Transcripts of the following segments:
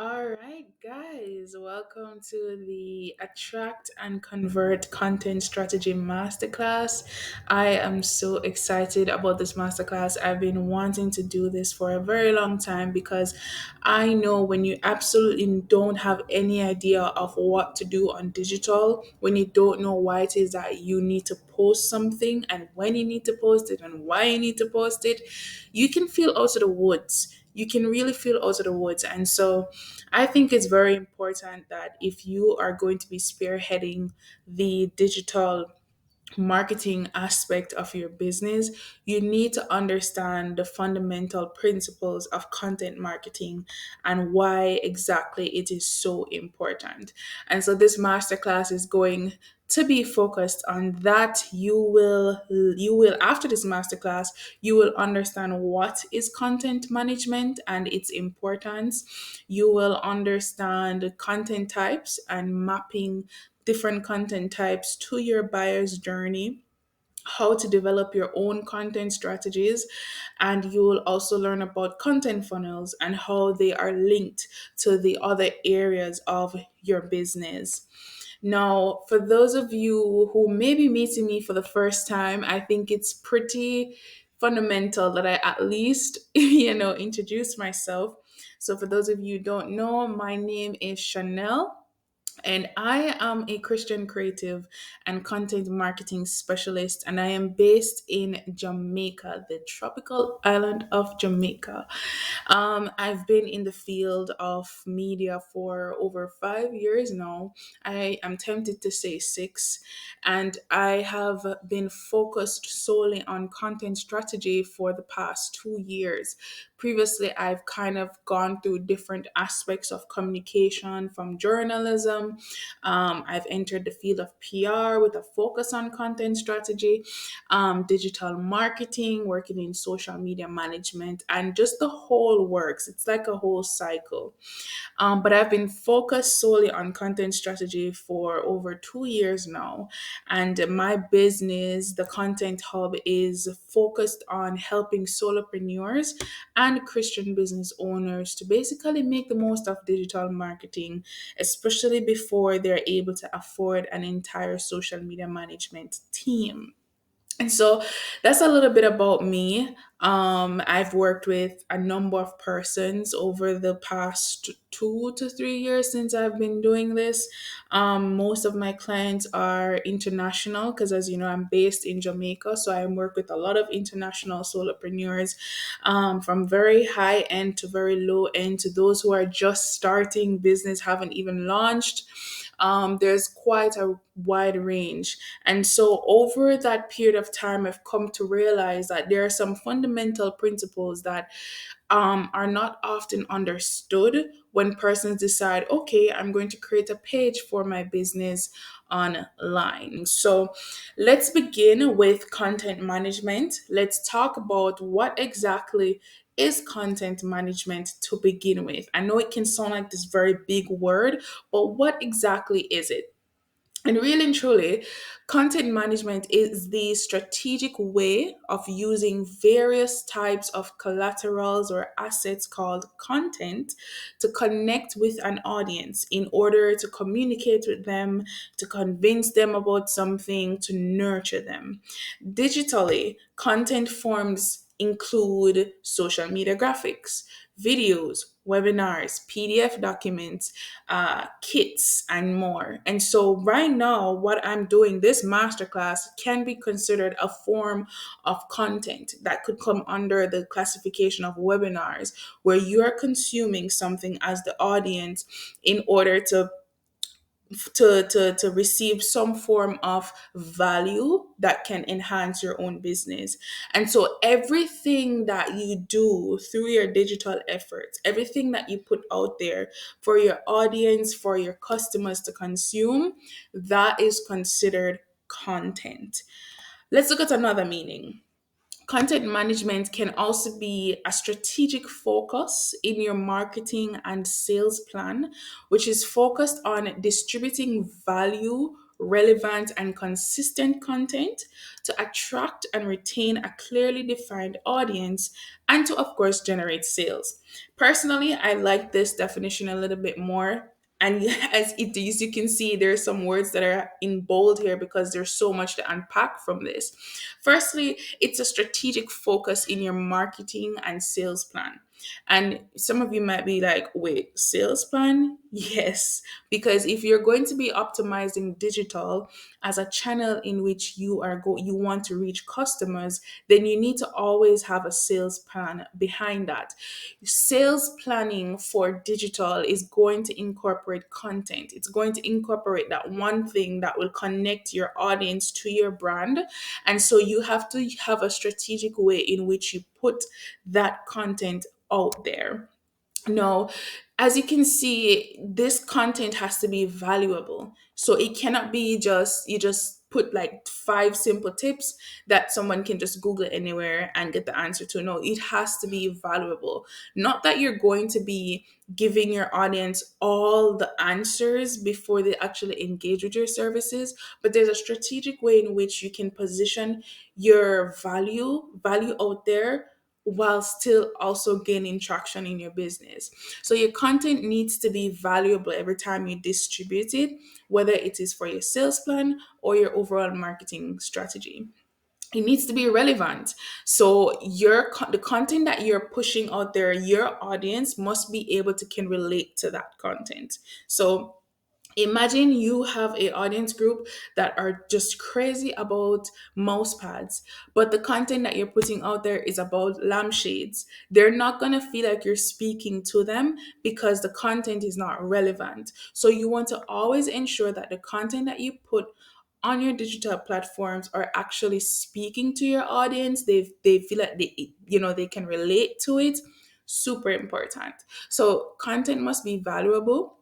All right, guys, welcome to the Attract and Convert Content Strategy Masterclass. I am so excited about this masterclass. I've been wanting to do this for a very long time because I know when you absolutely don't have any idea of what to do on digital, when you don't know why it is that you need to post something and when you need to post it and why you need to post it, you can feel out of the woods. You can really feel out of the woods. And so I think it's very important that if you are going to be spearheading the digital marketing aspect of your business, you need to understand the fundamental principles of content marketing and why exactly it is so important. And so this masterclass is going to be focused on that. You will after this masterclass, you will understand what is content management and its importance. You will understand content types and mapping different content types to your buyer's journey, how to develop your own content strategies, and you will also learn about content funnels and how they are linked to the other areas of your business. Now, for those of you who may be meeting me for the first time, I think it's pretty fundamental that I at least, introduce myself. So, for those of you who don't know, my name is Chanel. And I am a Christian creative and content marketing specialist, and I am based in Jamaica, the tropical island of Jamaica. I've been in the field of media for over 5 years now. I am tempted to say six, and I have been focused solely on content strategy for the past 2 years. Previously, I've kind of gone through different aspects of communication from journalism. I've entered the field of PR with a focus on content strategy, digital marketing, working in social media management, and just the whole works. It's like a whole cycle. But I've been focused solely on content strategy for over 2 years now. And my business, the Content Hub, is focused on helping solopreneurs and Christian business owners to basically make the most of digital marketing, especially before they're able to afford an entire social media management team. And so that's a little bit about me. I've worked with a number of persons over the past 2 to 3 years since I've been doing this. Most of my clients are international because, as you know, I'm based in Jamaica. So I work with a lot of international solopreneurs, from very high end to very low end to those who are just starting business, haven't even launched. There's quite a wide range. And so, over that period of time, I've come to realize that there are some fundamental principles that are not often understood when persons decide, okay, I'm going to create a page for my business online. So, let's begin with content management. Let's talk about what exactly is content management to begin with. I know it can sound like this very big word, but what exactly is it? And really and truly, content management is the strategic way of using various types of collaterals or assets called content to connect with an audience in order to communicate with them, to convince them about something, to nurture them. Digitally, content forms include social media graphics, videos, webinars, PDF documents, kits, and more. And so, right now, what I'm doing, this masterclass, can be considered a form of content that could come under the classification of webinars, where you are consuming something as the audience in order to receive some form of value that can enhance your own business. And so everything that you do through your digital efforts, everything that you put out there for your audience, for your customers to consume, that is considered content. Let's look at another meaning. Content management can also be a strategic focus in your marketing and sales plan, which is focused on distributing value relevant, and consistent content to attract and retain a clearly defined audience and to, of course, generate sales. Personally, I like this definition a little bit more. And as you can see, there's some words that are in bold here because there's so much to unpack from this. Firstly, it's a strategic focus in your marketing and sales plan. And some of you might be like, wait, sales plan? Yes, because if you're going to be optimizing digital as a channel in which you want to reach customers, then you need to always have a sales plan behind that. Sales planning for digital is going to incorporate content. It's going to incorporate that one thing that will connect your audience to your brand. And so you have to have a strategic way in which you put that content out there. No, as you can see, this content has to be valuable. So it cannot be just you just put like five simple tips that someone can just Google anywhere and get the answer to. No, it has to be valuable. Not that you're going to be giving your audience all the answers before they actually engage with your services, but there's a strategic way in which you can position your value out there while still also gaining traction in your business. So your content needs to be valuable every time you distribute it, whether it is for your sales plan or your overall marketing strategy. It needs to be relevant. So the content that you're pushing out there, your audience must be able to can relate to that content. So imagine you have a audience group that are just crazy about mouse pads, but the content that you're putting out there is about lampshades. They're not going to feel like you're speaking to them because the content is not relevant. So you want to always ensure that the content that you put on your digital platforms are actually speaking to your audience. They feel like they can relate to it. Super important. So content must be valuable.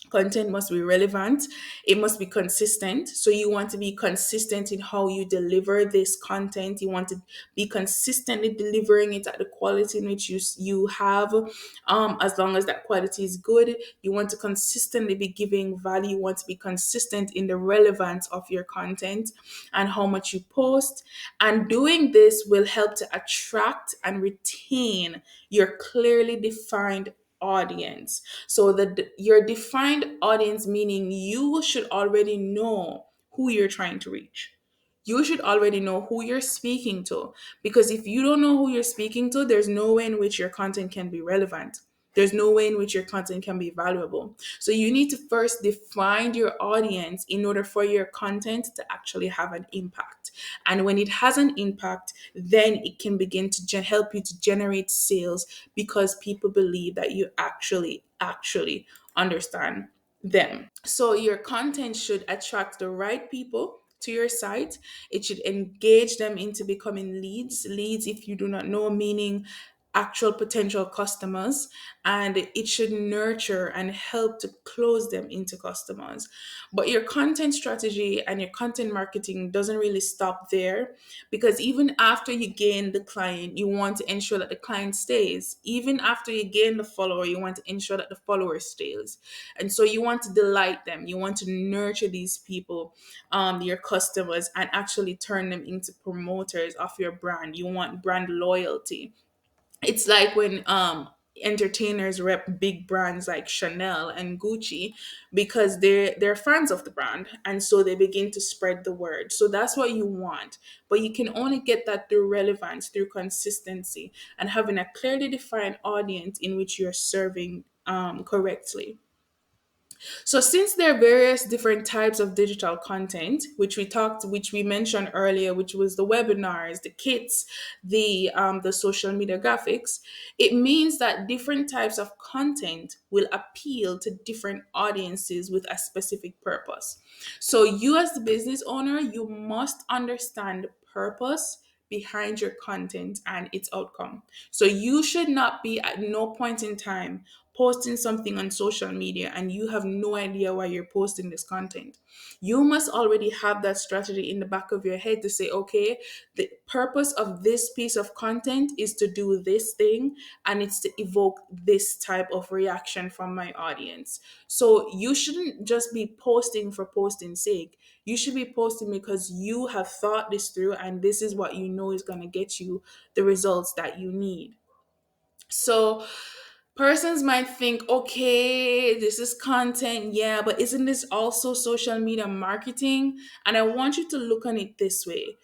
Content must be relevant. It must be consistent. So you want to be consistent in how you deliver this content. You want to be consistently delivering it at the quality in which you have. As long as that quality is good, you want to consistently be giving value. You want to be consistent in the relevance of your content and how much you post. And doing this will help to attract and retain your clearly defined audience. So your defined audience, meaning you should already know who you're trying to reach. You should already know who you're speaking to, because if you don't know who you're speaking to, there's no way in which your content can be relevant. There's no way in which your content can be valuable. So you need to first define your audience in order for your content to actually have an impact. And when it has an impact, then it can begin to help you to generate sales because people believe that you actually understand them. So your content should attract the right people to your site. It should engage them into becoming leads. Leads, if you do not know, meaning actual potential customers, and it should nurture and help to close them into customers. But your content strategy and your content marketing doesn't really stop there, because even after you gain the client, you want to ensure that the client stays. Even after you gain the follower, you want to ensure that the follower stays. And so you want to delight them. You want to nurture these people, your customers, and actually turn them into promoters of your brand. You want brand loyalty. It's like when entertainers rep big brands like Chanel and Gucci, because they're fans of the brand, and so they begin to spread the word. So that's what you want, but you can only get that through relevance, through consistency, and having a clearly defined audience in which you're serving correctly. So since there are various different types of digital content, which we mentioned earlier, which was the webinars, the kits, the social media graphics, it means that different types of content will appeal to different audiences with a specific purpose. So you as the business owner, you must understand the purpose behind your content and its outcome. So you should not be at no point in time posting something on social media and you have no idea why you're posting this content. You must already have that strategy in the back of your head to say, okay, the purpose of this piece of content is to do this thing, and it's to evoke this type of reaction from my audience. So you shouldn't just be posting for posting's sake. You should be posting because you have thought this through and this is what you know is going to get you the results that you need. So persons might think, okay, this is content, yeah, but isn't this also social media marketing? And I want you to look on it this way.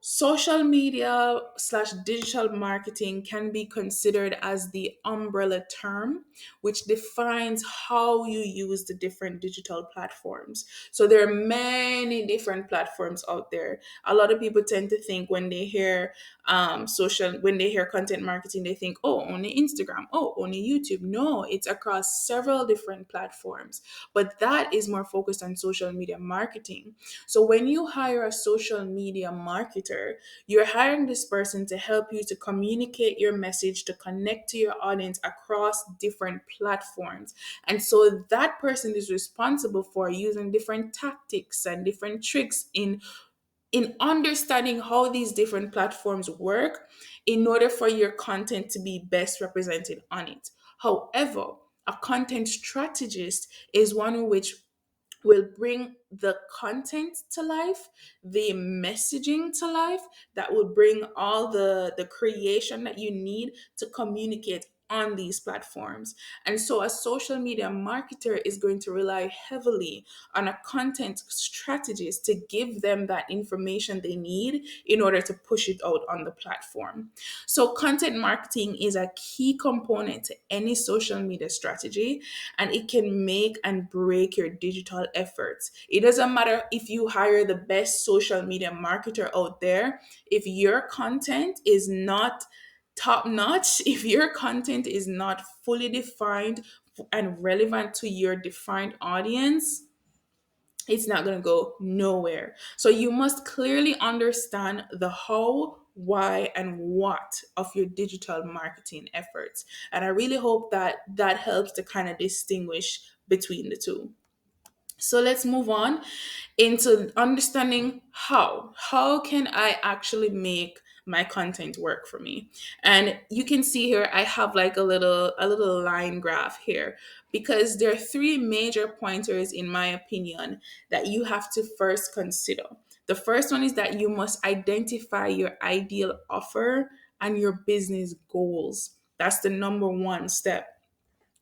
Social media slash digital marketing can be considered as the umbrella term, which defines how you use the different digital platforms. So there are many different platforms out there. A lot of people tend to think when they hear when they hear content marketing, they think, oh, only Instagram, oh, only YouTube. No, it's across several different platforms, but that is more focused on social media marketing. So when you hire a social media marketer, you're hiring this person to help you to communicate your message, to connect to your audience across different platforms. And so that person is responsible for using different tactics and different tricks in understanding how these different platforms work in order for your content to be best represented on it. However, a content strategist is one in which will bring the content to life, the messaging to life, that will bring all the creation that you need to communicate on these platforms. And so a social media marketer is going to rely heavily on a content strategist to give them that information they need in order to push it out on the platform. So content marketing is a key component to any social media strategy, and it can make and break your digital efforts. It doesn't matter if you hire the best social media marketer out there, if your content is not top notch, if your content is not fully defined and relevant to your defined audience, it's not going to go nowhere. So you must clearly understand the how, why, and what of your digital marketing efforts. And I really hope that that helps to kind of distinguish between the two. So let's move on into understanding how. How can I actually make my content work for me? And you can see here I have like a little line graph here, because there are three major pointers in my opinion that you have to first consider. The first one is that you must identify your ideal offer and your business goals. That's the number one step.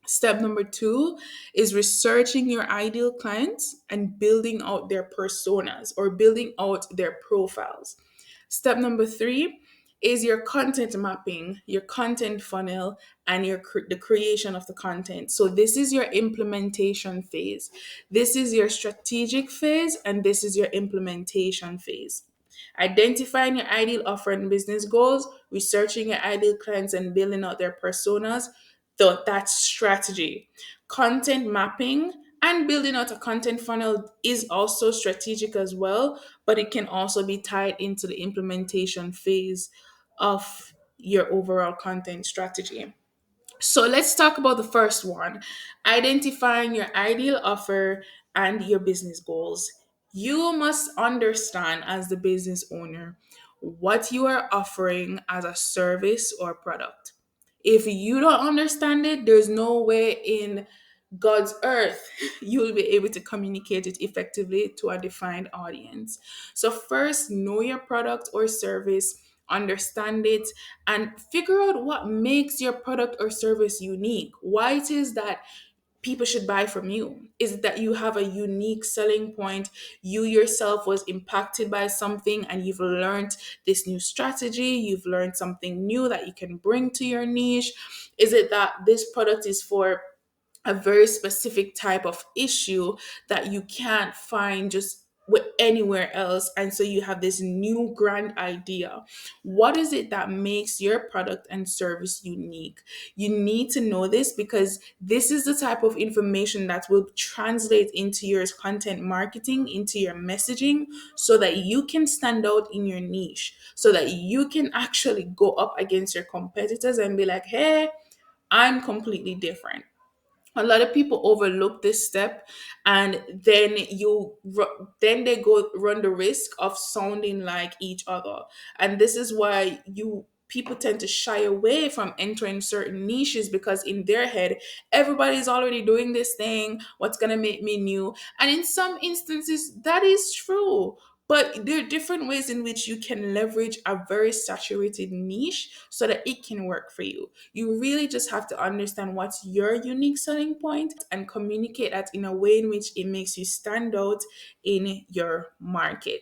Step number two is researching your ideal clients and building out their personas or building out their profiles. Step number three is your content mapping, your content funnel, and the creation of the content. So this is your implementation phase. This is your strategic phase, and this is your implementation phase. Identifying your ideal offer and business goals, researching your ideal clients and building out their personas, that's strategy. Content mapping and building out a content funnel is also strategic as well, but it can also be tied into the implementation phase of your overall content strategy. So let's talk about the first one, identifying your ideal offer and your business goals. You must understand, as the business owner, what you are offering as a service or product. If you don't understand it, there's no way in God's earth you will be able to communicate it effectively to a defined audience. So, first, know your product or service, understand it, and figure out what makes your product or service unique. Why it is that people should buy from you. Is it that you have a unique selling point? You yourself was impacted by something and you've learned this new strategy, you've learned something new that you can bring to your niche? Is it that this product is for a very specific type of issue that you can't find just anywhere else, and so you have this new grand idea? What is it that makes your product and service unique? You need to know this, because this is the type of information that will translate into your content marketing, into your messaging, so that you can stand out in your niche, so that you can actually go up against your competitors and be like, hey, I'm completely different. A lot of people overlook this step, and then they go run the risk of sounding like each other. And this is why you people tend to shy away from entering certain niches, because in their head everybody's already doing this thing. What's going to make me new? And in some instances that is true, but there are different ways in which you can leverage a very saturated niche so that it can work for you. You really just have to understand what's your unique selling point and communicate that in a way in which it makes you stand out in your market.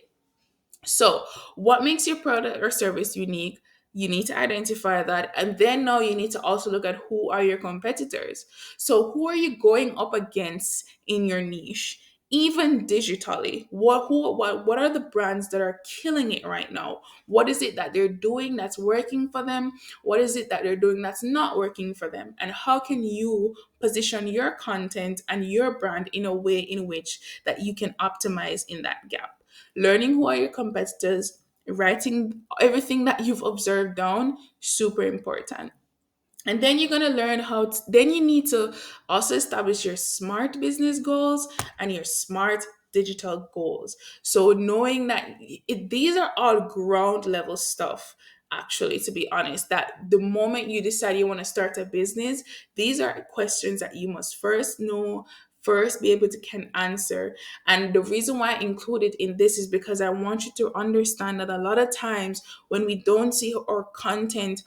So, what makes your product or service unique? You need to identify that. And then now you need to also look at who are your competitors. So, who are you going up against in your niche? Even digitally, what are the brands that are killing it right now? What is it that they're doing that's working for them? What is it that they're doing that's not working for them? And how can you position your content and your brand in a way in which that you can optimize in that gap? Learning who are your competitors, writing everything that you've observed down, super important. And then you're going to learn then you need to also establish your smart business goals and your smart digital goals. So knowing that these are all ground level stuff, actually, to be honest, that the moment you decide you want to start a business, these are questions that you must first know, first be able to can answer. And the reason why I included in this is because I want you to understand that a lot of times when we don't see our content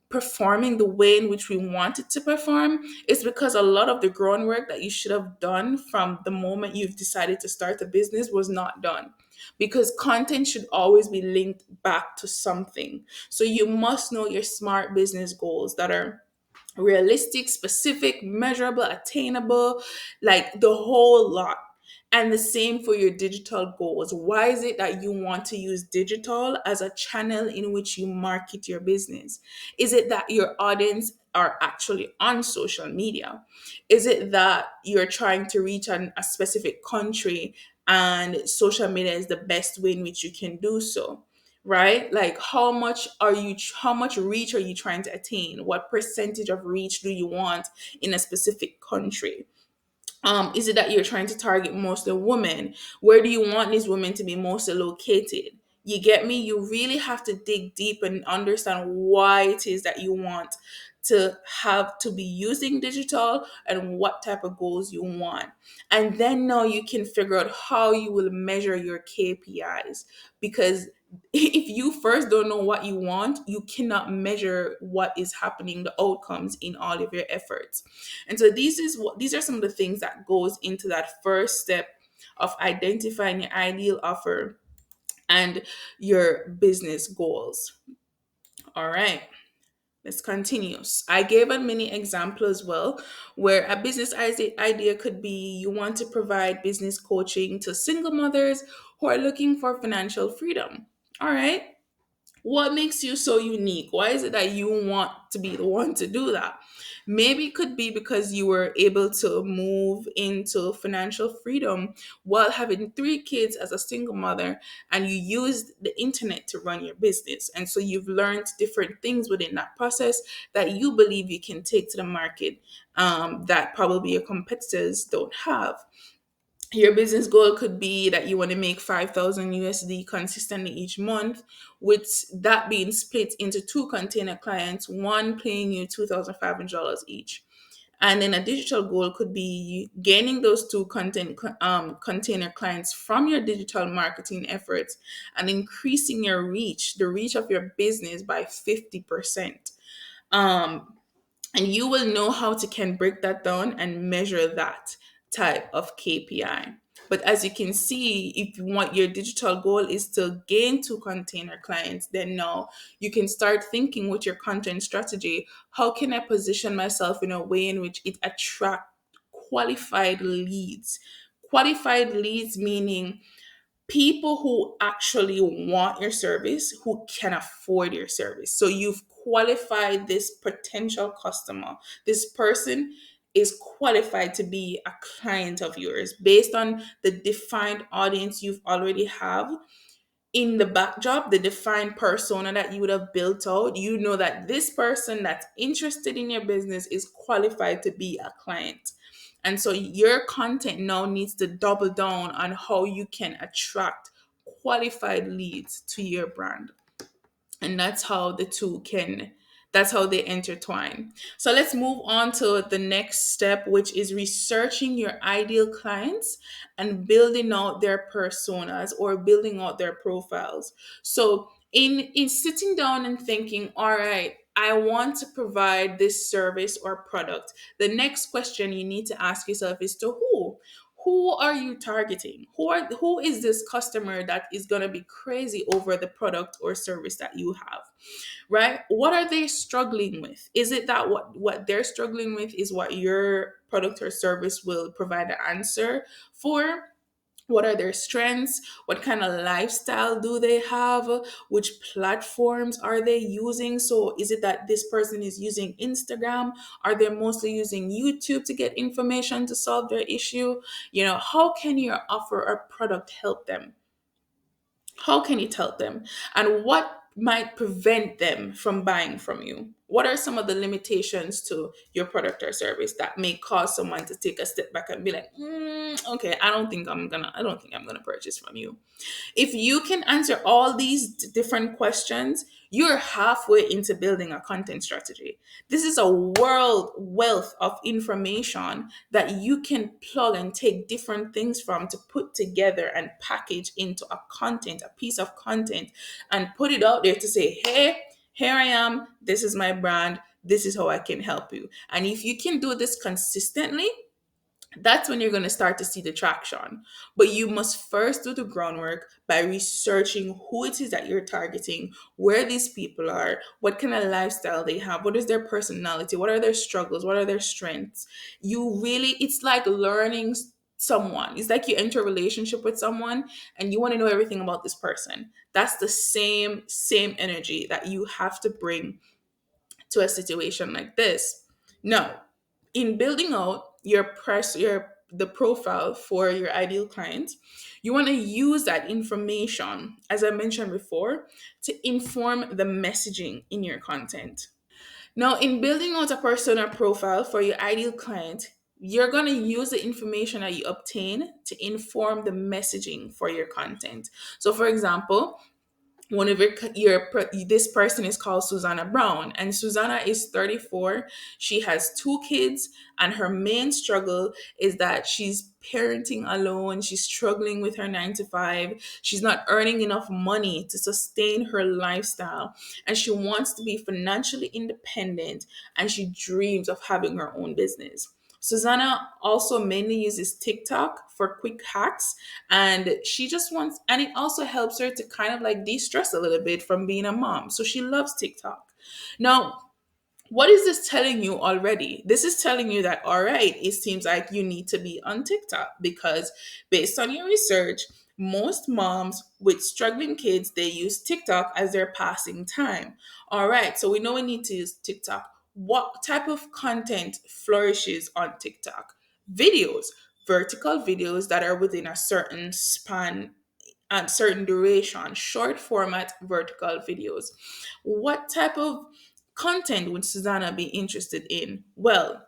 performing the way in which we want it to perform, is because a lot of the groundwork that you should have done from the moment you've decided to start a business was not done. Because content should always be linked back to something. So you must know your smart business goals that are realistic, specific, measurable, attainable, like the whole lot. And the same for your digital goals. Why is it that you want to use digital as a channel in which you market your business? Is it that your audience are actually on social media? Is it that you're trying to reach a specific country and social media is the best way in which you can do so? Right? Like how much reach are you trying to attain? What percentage of reach do you want in a specific country? Is it that you're trying to target mostly women? Where do you want these women to be mostly located? You get me? You really have to dig deep and understand why it is that you want to have to be using digital and what type of goals you want. And then now you can figure out how you will measure your KPIs. Because if you first don't know what you want, you cannot measure what is happening, the outcomes in all of your efforts. And so these are some of the things that goes into that first step of identifying your ideal offer and your business goals. All right. Let's continue. I gave a mini example as well, where a business idea could be you want to provide business coaching to single mothers who are looking for financial freedom. All right. What makes you so unique? Why is it that you want to be the one to do that? Maybe it could be because you were able to move into financial freedom while having three kids as a single mother, and you used the internet to run your business. And so you've learned different things within that process that you believe you can take to the market, that probably your competitors don't have. Your business goal could be that you want to make 5,000 USD consistently each month, with that being split into two container clients, one paying you $2,500 each. And then a digital goal could be gaining those two container clients from your digital marketing efforts and increasing your reach, the reach of your business by 50%. Um, and you will know how to can break that down and measure that type of KPI. But as you can see, if you want your digital goal is to gain two container clients, then now you can start thinking with your content strategy, how can I position myself in a way in which it attract qualified leads? Qualified leads meaning people who actually want your service, who can afford your service. So you've qualified this potential customer. This person is qualified to be a client of yours based on the defined audience you've already have. in the backdrop, the defined persona that you would have built out, you know that this person that's interested in your business is qualified to be a client. And so your content now needs to double down on how you can attract qualified leads to your brand. And that's how they intertwine. So let's move on to the next step, which is researching your ideal clients and building out their personas or building out their profiles. So in sitting down and thinking, all right, I want to provide this service or product, the next question you need to ask yourself is to who are you targeting? Who is this customer that is going to be crazy over the product or service that you have? Right? What are they struggling with? Is it that what they're struggling with is what your product or service will provide an answer for? What are their strengths? What kind of lifestyle do they have? Which platforms are they using? So is it that this person is using Instagram? Are they mostly using YouTube to get information to solve their issue? How can your offer or product help them? How can it help them? And what might prevent them from buying from you? What are some of the limitations to your product or service that may cause someone to take a step back and be like, okay, I don't think I'm gonna purchase from you. If you can answer all these different questions, you're halfway into building a content strategy. This is a world wealth of information that you can plug and take different things from to put together and package into a piece of content, and put it out there to say, hey, here I am, this is my brand, this is how I can help you. And if you can do this consistently, that's when you're going to start to see the traction. But you must first do the groundwork by researching who it is that you're targeting, where these people are, what kind of lifestyle they have, what is their personality, what are their struggles, what are their strengths. It's like learning someone. It's like you enter a relationship with someone and you want to know everything about this person. That's the same energy that you have to bring to a situation like this. Now, in building out the profile for your ideal client, you want to use that information, as I mentioned before, to inform the messaging in your content. Now, in building out a persona profile for your ideal client, you're going to use the information that you obtain to inform the messaging for your content. So, for example, one of this person is called Susanna Brown, and Susanna is 34. She has two kids, and her main struggle is that she's parenting alone. She's struggling with her 9 to 5. She's not earning enough money to sustain her lifestyle, and she wants to be financially independent, and she dreams of having her own business. Susanna also mainly uses TikTok for quick hacks, and she just wants, and it also helps her to kind of like de-stress a little bit from being a mom. So she loves TikTok. Now, what is this telling you already? This is telling you that, all right, it seems like you need to be on TikTok, because based on your research, most moms with struggling kids, they use TikTok as their passing time. All right, so we know we need to use TikTok. What type of content flourishes on TikTok? Videos, vertical videos that are within a certain span and certain duration, short format vertical videos. What type of content would Susanna be interested in? Well,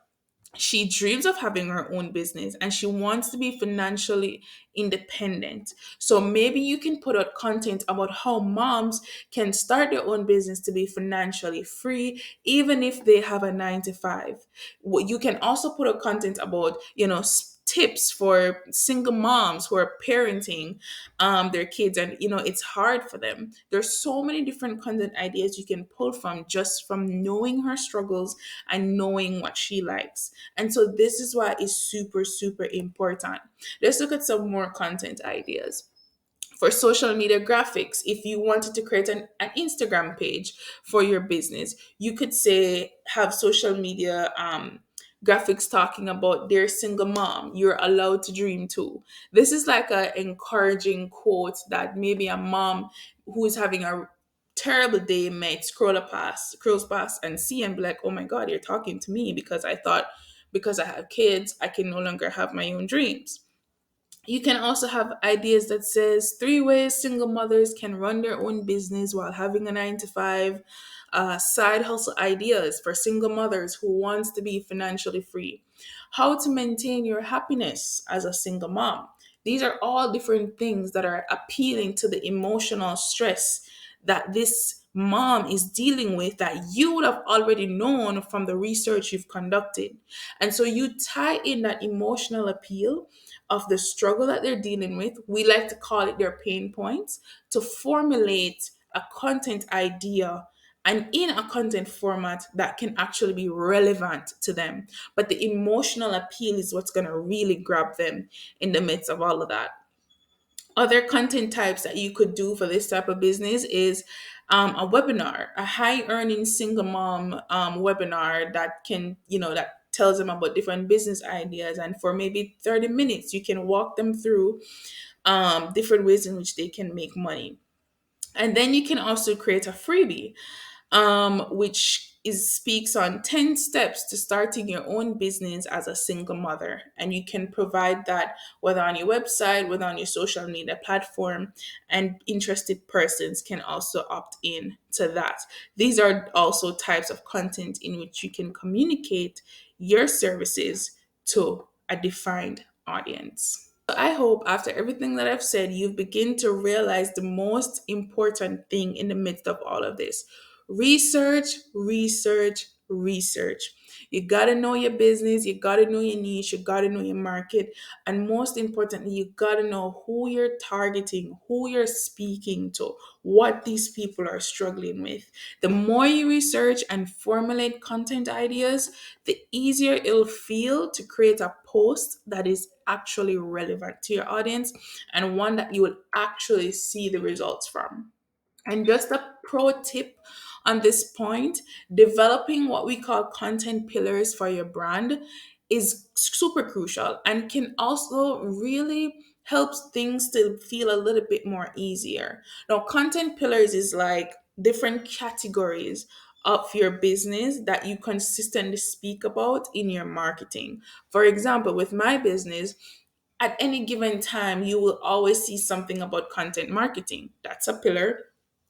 she dreams of having her own business and she wants to be financially independent. So maybe you can put out content about how moms can start their own business to be financially free, even if they have a 9 to 5. You can also put out content about, tips for single moms who are parenting their kids, and it's hard for them. There's so many different content ideas you can pull from just from knowing her struggles and knowing what she likes. And so this is why it's super, super important. Let's look at some more content ideas. For social media graphics, if you wanted to create an Instagram page for your business, you could say, have social media graphics talking about their single mom. You're allowed to dream too. This is like a encouraging quote that maybe a mom who's having a terrible day might scrolls past and see and be like, oh my God, you're talking to me, because I thought because I have kids, I can no longer have my own dreams. You can also have ideas that says 3 ways single mothers can run their own business while having a 9 to 5. Side hustle ideas for single mothers who wants to be financially free. How to maintain your happiness as a single mom. These are all different things that are appealing to the emotional stress that this mom is dealing with that you would have already known from the research you've conducted. And so you tie in that emotional appeal of the struggle that they're dealing with. We like to call it their pain points to formulate a content idea and in a content format that can actually be relevant to them. But the emotional appeal is what's going to really grab them in the midst of all of that. Other content types that you could do for this type of business is a webinar, a high earning single mom webinar that can, that tells them about different business ideas. And for maybe 30 minutes, you can walk them through different ways in which they can make money. And then you can also create a freebie, which speaks on 10 steps to starting your own business as a single mother. And you can provide that whether on your website, whether on your social media platform, and interested persons can also opt in to that. These are also types of content in which you can communicate your services to a defined audience. I hope after everything that I've said, you've begun to realize the most important thing in the midst of all of this. Research, research, research. You got to know your business, you got to know your niche, you got to know your market, and most importantly, you got to know who you're targeting, who you're speaking to, what these people are struggling with. The more you research and formulate content ideas, the easier it'll feel to create a post that is actually relevant to your audience and one that you will actually see the results from. And just a pro tip on this point, developing what we call content pillars for your brand is super crucial and can also really helps things to feel a little bit more easier. Now, content pillars is like different categories of your business that you consistently speak about in your marketing. For example, with my business, at any given time, you will always see something about content marketing. That's a pillar.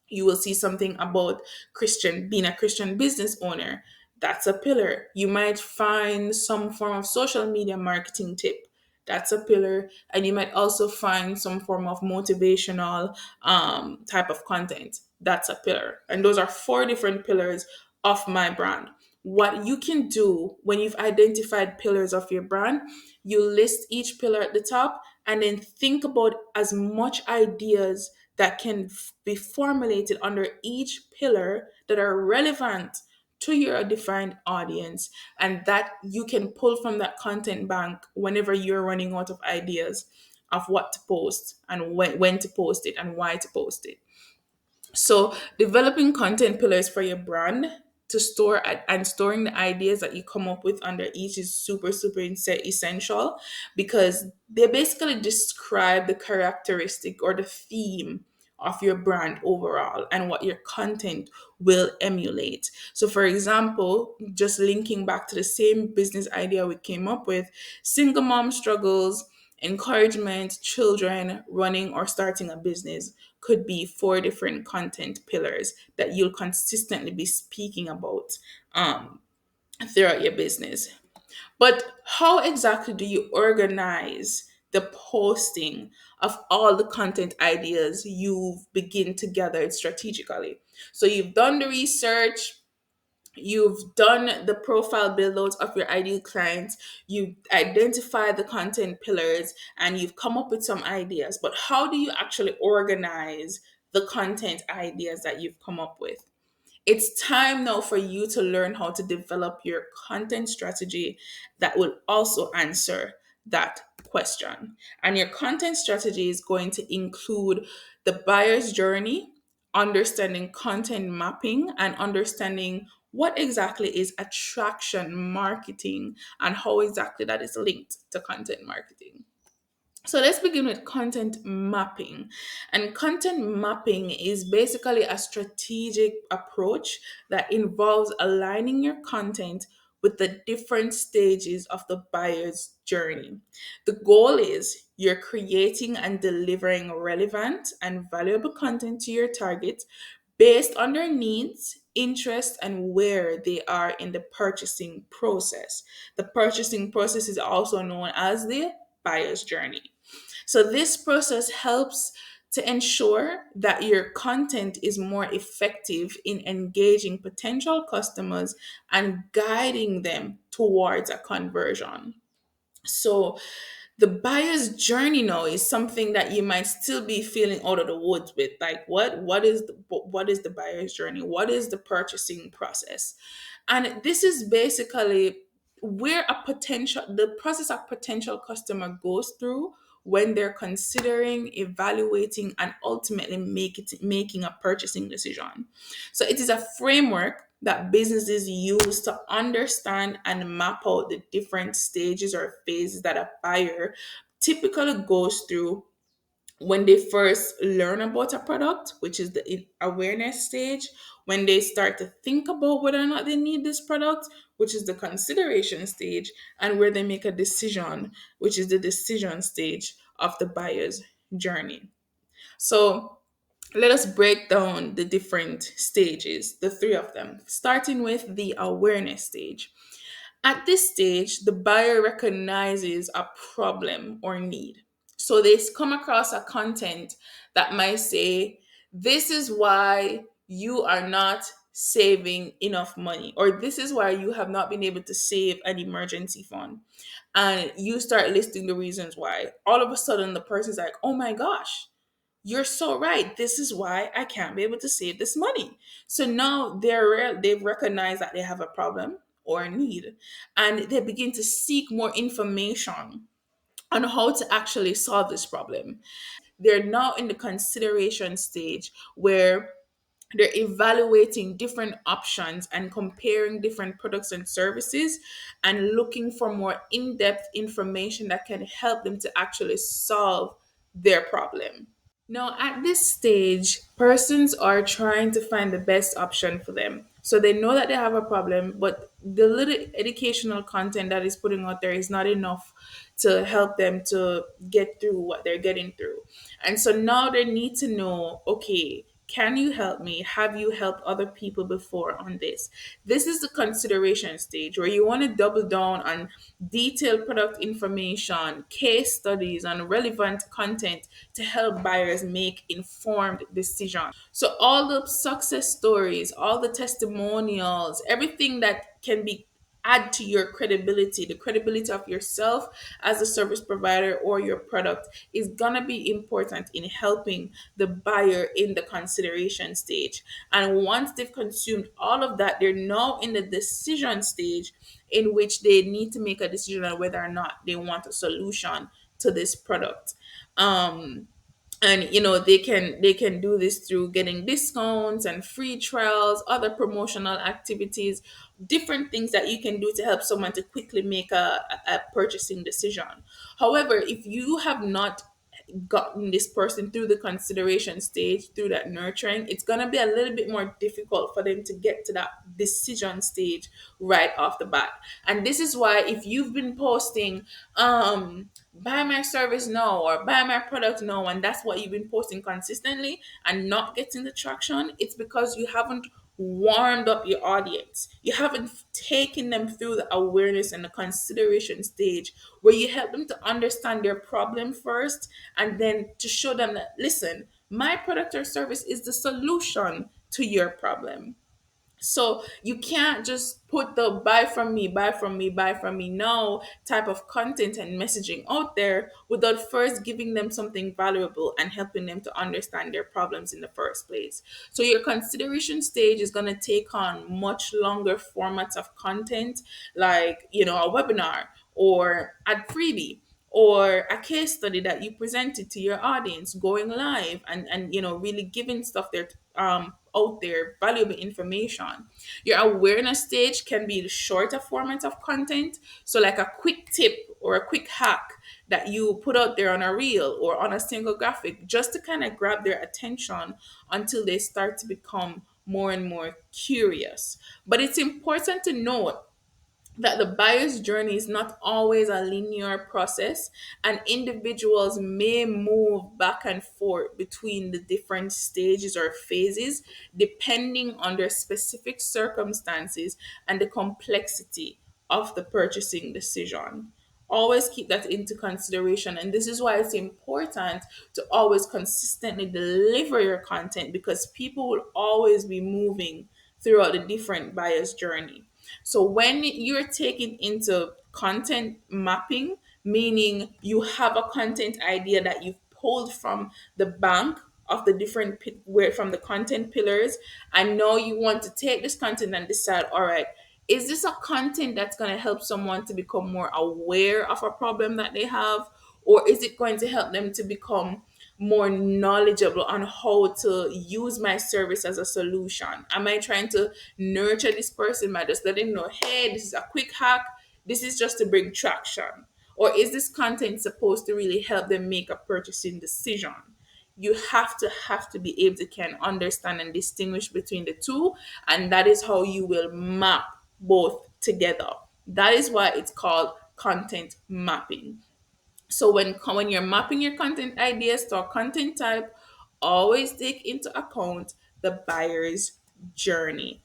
You will see something about being a Christian business owner. That's a pillar. You might find some form of social media marketing tip. That's a pillar. And you might also find some form of motivational type of content. That's a pillar. And those are 4 different pillars of my brand. What you can do when you've identified pillars of your brand, you list each pillar at the top and then think about as much ideas that can be formulated under each pillar that are relevant to your defined audience and that you can pull from that content bank whenever you're running out of ideas of what to post and when to post it and why to post it. So, developing content pillars for your brand to store and storing the ideas that you come up with under each is super, super essential because they basically describe the characteristic or the theme of your brand overall and what your content will emulate. So, for example, just linking back to the same business idea we came up with, single mom struggles, encouragement, children, running or starting a business could be 4 different content pillars that you'll consistently be speaking about throughout your business. But how exactly do you organize the posting of all the content ideas you've begin to gather strategically? So you've done the research, you've done the profile build outs of your ideal clients, you identify the content pillars, and you've come up with some ideas. But how do you actually organize the content ideas that you've come up with? It's time now for you to learn how to develop your content strategy that will also answer that question. And your content strategy is going to include the buyer's journey, understanding content mapping, and understanding what exactly is attraction marketing and how exactly that is linked to content marketing. So let's begin with content mapping. And content mapping is basically a strategic approach that involves aligning your content with the different stages of the buyer's journey. The goal is you're creating and delivering relevant and valuable content to your target based on their needs, interests, and where they are in the purchasing process. The purchasing process is also known as the buyer's journey. So, this process helps to ensure that your content is more effective in engaging potential customers and guiding them towards a conversion. So, the buyer's journey now is something that you might still be feeling out of the woods with. Like, what is the buyer's journey? What is the purchasing process? And this is basically where the process a potential customer goes through when they're considering, evaluating, and ultimately making a purchasing decision. So it is a framework that businesses use to understand and map out the different stages or phases that a buyer typically goes through when they first learn about a product, which is the awareness stage, when they start to think about whether or not they need this product, which is the consideration stage, and where they make a decision, which is the decision stage of the buyer's journey. So let us break down the different stages, the three of them, starting with the awareness stage. At this stage, the buyer recognizes a problem or need. So they come across a content that might say, this is why you are not saving enough money, or this is why you have not been able to save an emergency fund. And you start listing the reasons why. All of a sudden, the person's like, oh my gosh, you're so right. This is why I can't be able to save this money. So now they've recognized that they have a problem or a need, and they begin to seek more information on how to actually solve this problem. They're now in the consideration stage where they're evaluating different options and comparing different products and services and looking for more in-depth information that can help them to actually solve their problem. Now, at this stage, persons are trying to find the best option for them. So they know that they have a problem, but the little educational content that is putting out there is not enough to help them to get through what they're getting through. And so now they need to know, okay, can you help me? Have you helped other people before on this? This is the consideration stage where you want to double down on detailed product information, case studies, and relevant content to help buyers make informed decisions. So, all the success stories, all the testimonials, everything that can be add to your credibility, the credibility of yourself as a service provider or your product is going to be important in helping the buyer in the consideration stage. And once they've consumed all of that, they're now in the decision stage in which they need to make a decision on whether or not they want a solution to this product. And they can do this through getting discounts and free trials, other promotional activities, different things that you can do to help someone to quickly make a purchasing decision. However, if you have not gotten this person through the consideration stage, through that nurturing, it's going to be a little bit more difficult for them to get to that decision stage right off the bat. And this is why if you've been posting, buy my service now or buy my product now, and that's what you've been posting consistently and not getting the traction, it's because you haven't warmed up your audience. You haven't taken them through the awareness and the consideration stage where you help them to understand their problem first and then to show them that, listen, my product or service is the solution to your problem. So you can't just put the buy from me, buy from me, buy from me now type of content and messaging out there without first giving them something valuable and helping them to understand their problems in the first place. So your consideration stage is going to take on much longer formats of content, like, a webinar or a freebie or a case study that you presented to your audience, going live and really giving stuff there out there, valuable information. Your awareness stage can be the shorter format of content, so like a quick tip or a quick hack that you put out there on a reel or on a single graphic, just to kind of grab their attention until they start to become more and more curious. But it's important to note that the buyer's journey is not always a linear process, and individuals may move back and forth between the different stages or phases depending on their specific circumstances and the complexity of the purchasing decision. Always keep that into consideration, and this is why it's important to always consistently deliver your content, because people will always be moving throughout the different buyer's journey. So when you're taking into content mapping, meaning you have a content idea that you've pulled from the bank of the different where from the content pillars, and now you want to take this content and decide, all right, is this a content that's going to help someone to become more aware of a problem that they have, or is it going to help them to become more knowledgeable on how to use my service as a solution? Am I trying to nurture this person by just letting them know, hey, this is a quick hack, this is just to bring traction? Or is this content supposed to really help them make a purchasing decision? You have to be able to can understand and distinguish between the two, and that is how you will map both together. That is why it's called content mapping. So when you're mapping your content ideas to a content type, always take into account the buyer's journey.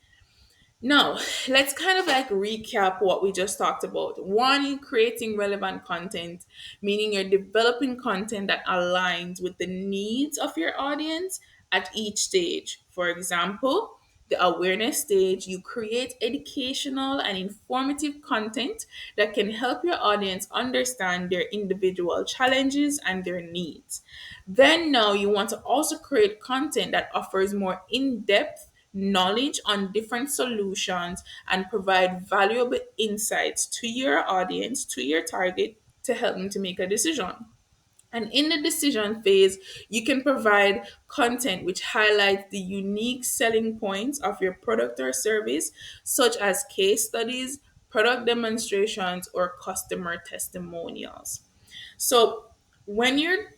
Now, let's kind of like recap what we just talked about. One, creating relevant content, meaning you're developing content that aligns with the needs of your audience at each stage. For example, the awareness stage, you create educational and informative content that can help your audience understand their individual challenges and their needs. Then, now you want to also create content that offers more in depth knowledge on different solutions and provide valuable insights to your audience, to your target, to help them to make a decision. And in the decision phase, you can provide content which highlights the unique selling points of your product or service, such as case studies, product demonstrations, or customer testimonials. So, when you're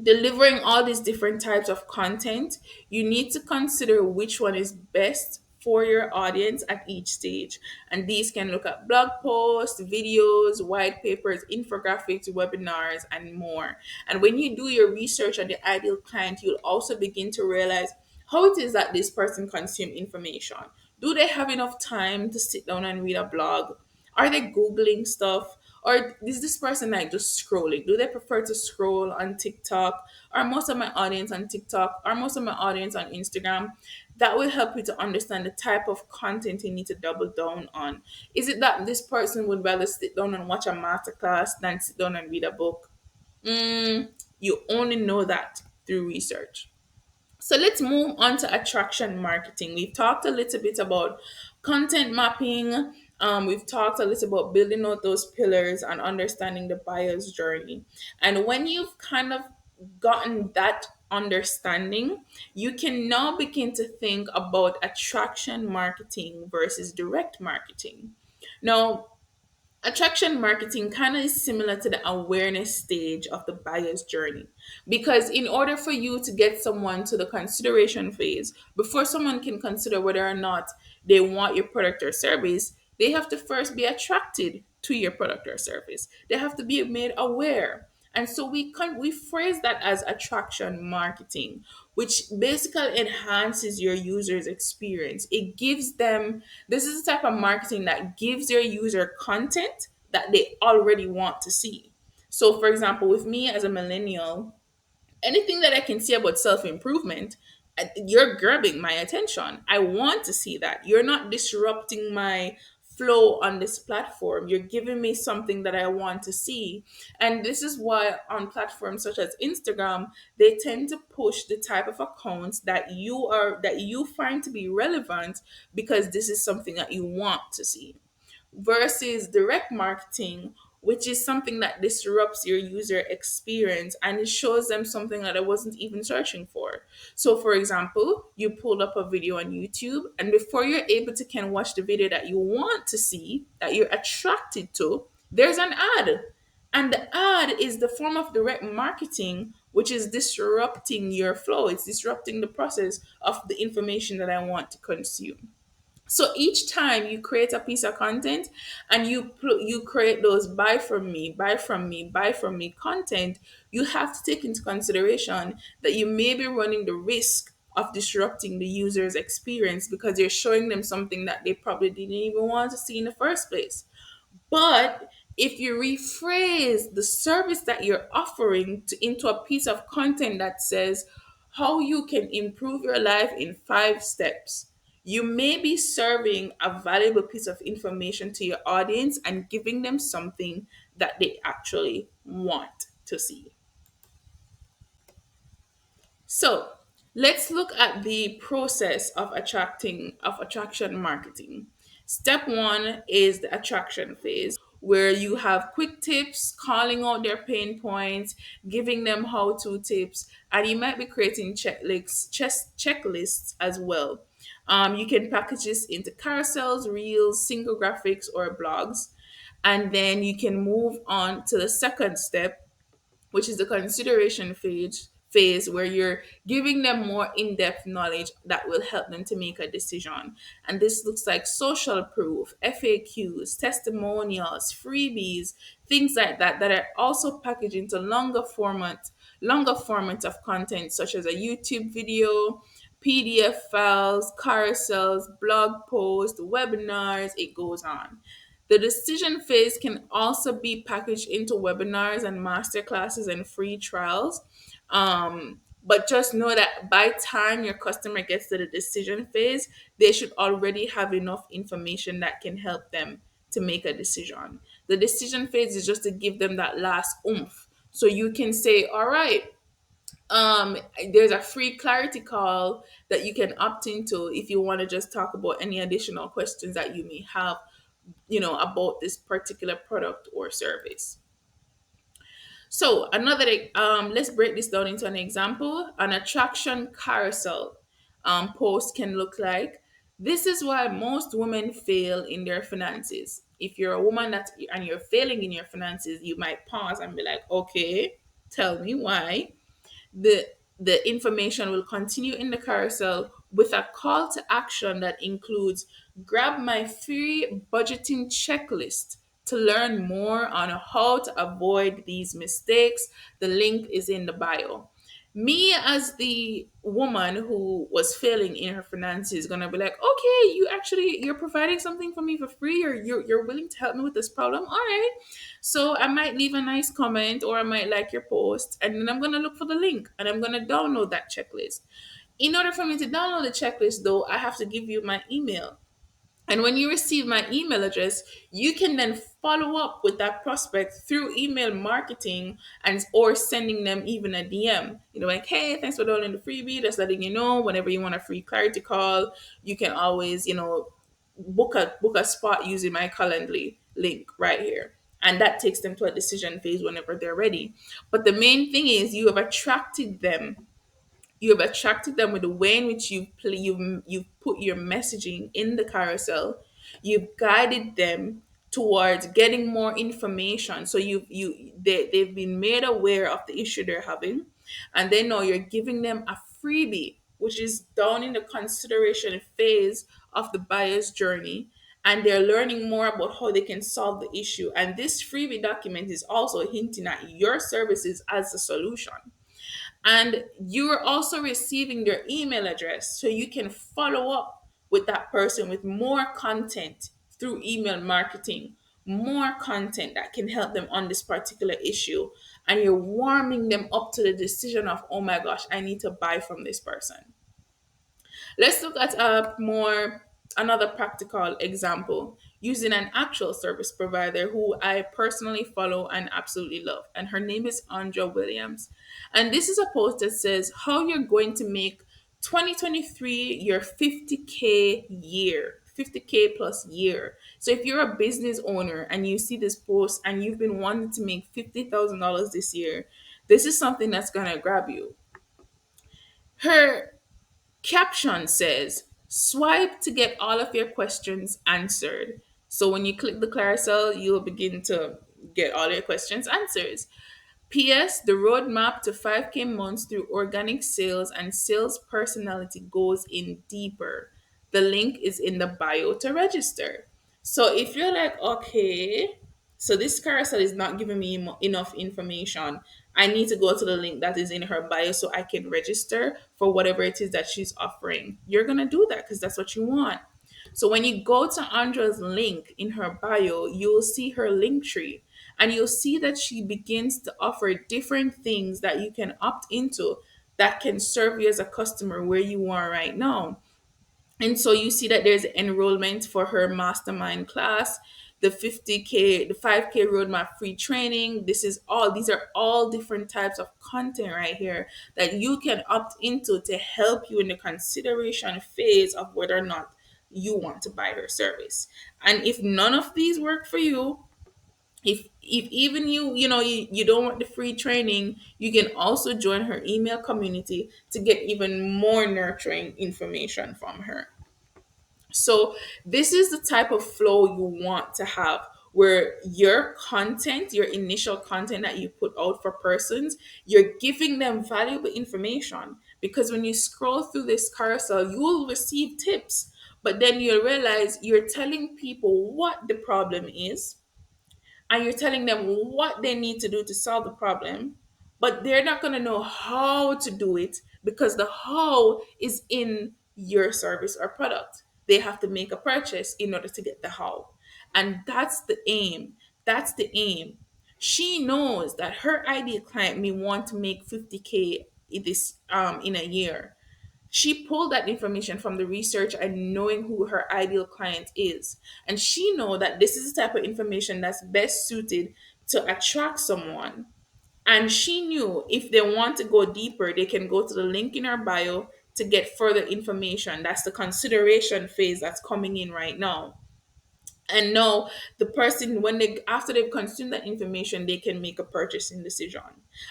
delivering all these different types of content, you need to consider which one is best for your audience at each stage. And these can look at blog posts, videos, white papers, infographics, webinars, and more. And when you do your research on the ideal client, you'll also begin to realize how it is that this person consume information. Do they have enough time to sit down and read a blog? Are they Googling stuff? Or is this person like just scrolling? Do they prefer to scroll on TikTok? Are most of my audience on TikTok? Are most of my audience on Instagram? That will help you to understand the type of content you need to double down on. Is it that this person would rather sit down and watch a masterclass than sit down and read a book? You only know that through research. So let's move on to attraction marketing. We've talked a little bit about content mapping. We've talked a little about building out those pillars and understanding the buyer's journey. And when you've kind of gotten that understanding, you can now begin to think about attraction marketing versus direct marketing. Now, attraction marketing kind of is similar to the awareness stage of the buyer's journey, because in order for you to get someone to the consideration phase, before someone can consider whether or not they want your product or service, they have to first be attracted to your product or service. They have to be made aware. And so we phrase that as attraction marketing, which basically enhances your user's experience. It gives them, this is the type of marketing that gives your user content that they already want to see. So for example, with me as a millennial, anything that I can see about self improvement, you're grabbing my attention. I want to see that. You're not disrupting my flow on this platform. You're giving me something that I want to see. And this is why on platforms such as Instagram, they tend to push the type of accounts that you find to be relevant, because this is something that you want to see, versus direct marketing, which is something that disrupts your user experience and it shows them something that I wasn't even searching for. So, for example, you pulled up a video on YouTube, and before you're able to can watch the video that you want to see, that you're attracted to, there's an ad. And the ad is the form of direct marketing, which is disrupting your flow. It's disrupting the process of the information that I want to consume. So each time you create a piece of content and you create those buy from me, buy from me, buy from me content, you have to take into consideration that you may be running the risk of disrupting the user's experience because you're showing them something that they probably didn't even want to see in the first place. But if you rephrase the service that you're offering into a piece of content that says how you can improve your life in 5 steps, you may be serving a valuable piece of information to your audience and giving them something that they actually want to see. So let's look at the process of attraction marketing. Step one is the attraction phase, where you have quick tips, calling out their pain points, giving them how-to tips, and you might be creating checklists as well. You can package this into carousels, reels, single graphics, or blogs, and then you can move on to the second step, which is the consideration phase where you're giving them more in-depth knowledge that will help them to make a decision. And this looks like social proof, FAQs, testimonials, freebies, things like that that are also packaged into longer format of content such as a YouTube video, PDF files, carousels, blog posts, webinars, it goes on. The decision phase can also be packaged into webinars and masterclasses and free trials. But just know that by time your customer gets to the decision phase, they should already have enough information that can help them to make a decision. The decision phase is just to give them that last oomph. So you can say, all right, um, there's a free clarity call that you can opt into if you want to just talk about any additional questions that you may have, about this particular product or service. So let's break this down into an example. An attraction carousel post can look like, this is why most women fail in their finances. If you're a woman and you're failing in your finances, you might pause and be like, okay, tell me why. The information will continue in the carousel with a call to action that includes, grab my free budgeting checklist to learn more on how to avoid these mistakes. The link is in the bio. Me as the woman who was failing in her finances gonna be like, okay, you're providing something for me for free, or you're willing to help me with this problem. All right. So I might leave a nice comment or I might like your post, and then I'm gonna look for the link and I'm gonna download that checklist. In order for me to download the checklist though, I have to give you my email. And when you receive my email address, you can then follow up with that prospect through email marketing and or sending them even a DM. Like, hey, thanks for downloading the freebie. Just letting you know whenever you want a free clarity call, you can always, book a spot using my Calendly link right here. And that takes them to a decision phase whenever they're ready. But the main thing is you have attracted them with the way in which you've put your messaging in the carousel. You've guided them towards getting more information. So they've been made aware of the issue they're having, and then now you're giving them a freebie, which is down in the consideration phase of the buyer's journey, and they're learning more about how they can solve the issue. And this freebie document is also hinting at your services as a solution. And you're also receiving their email address so you can follow up with that person with more content through email marketing, more content that can help them on this particular issue. And you're warming them up to the decision of, oh my gosh, I need to buy from this person. Let's look at another practical example using an actual service provider who I personally follow and absolutely love. And her name is Andra Williams. And this is a post that says how you're going to make 2023 your 50K year. 50K plus year. So if you're a business owner and you see this post and you've been wanting to make $50,000 this year, this is something that's going to grab you. Her caption says, swipe to get all of your questions answered. So when you click the carousel, you'll begin to get all your questions answers. P.S. The roadmap to 5K months through organic sales and sales personality goes in deeper. The link is in the bio to register. So if you're like, okay, so this carousel is not giving me enough information, I need to go to the link that is in her bio so I can register for whatever it is that she's offering. You're going to do that because that's what you want. So when you go to Andra's link in her bio, you'll see her link tree, and you'll see that she begins to offer different things that you can opt into that can serve you as a customer where you are right now. And so you see that there's enrollment for her mastermind class, the 50K, the 5K roadmap free training. These are all different types of content right here that you can opt into to help you in the consideration phase of whether or not you want to buy her service. And if none of these work for you, if even you don't want the free training, you can also join her email community to get even more nurturing information from her. So this is the type of flow you want to have, where your content, your initial content that you put out for persons, you're giving them valuable information. Because when you scroll through this carousel, you will receive tips, but then you'll realize you're telling people what the problem is, and you're telling them what they need to do to solve the problem, but they're not going to know how to do it because the how is in your service or product. They have to make a purchase in order to get the how. And that's the aim. That's the aim. She knows that her ideal client may want to make 50K in a year. She pulled that information from the research and knowing who her ideal client is. And she know that this is the type of information that's best suited to attract someone. And she knew if they want to go deeper, they can go to the link in her bio to get further information. That's the consideration phase that's coming in right now. And know the person, when they after they've consumed that information, they can make a purchasing decision.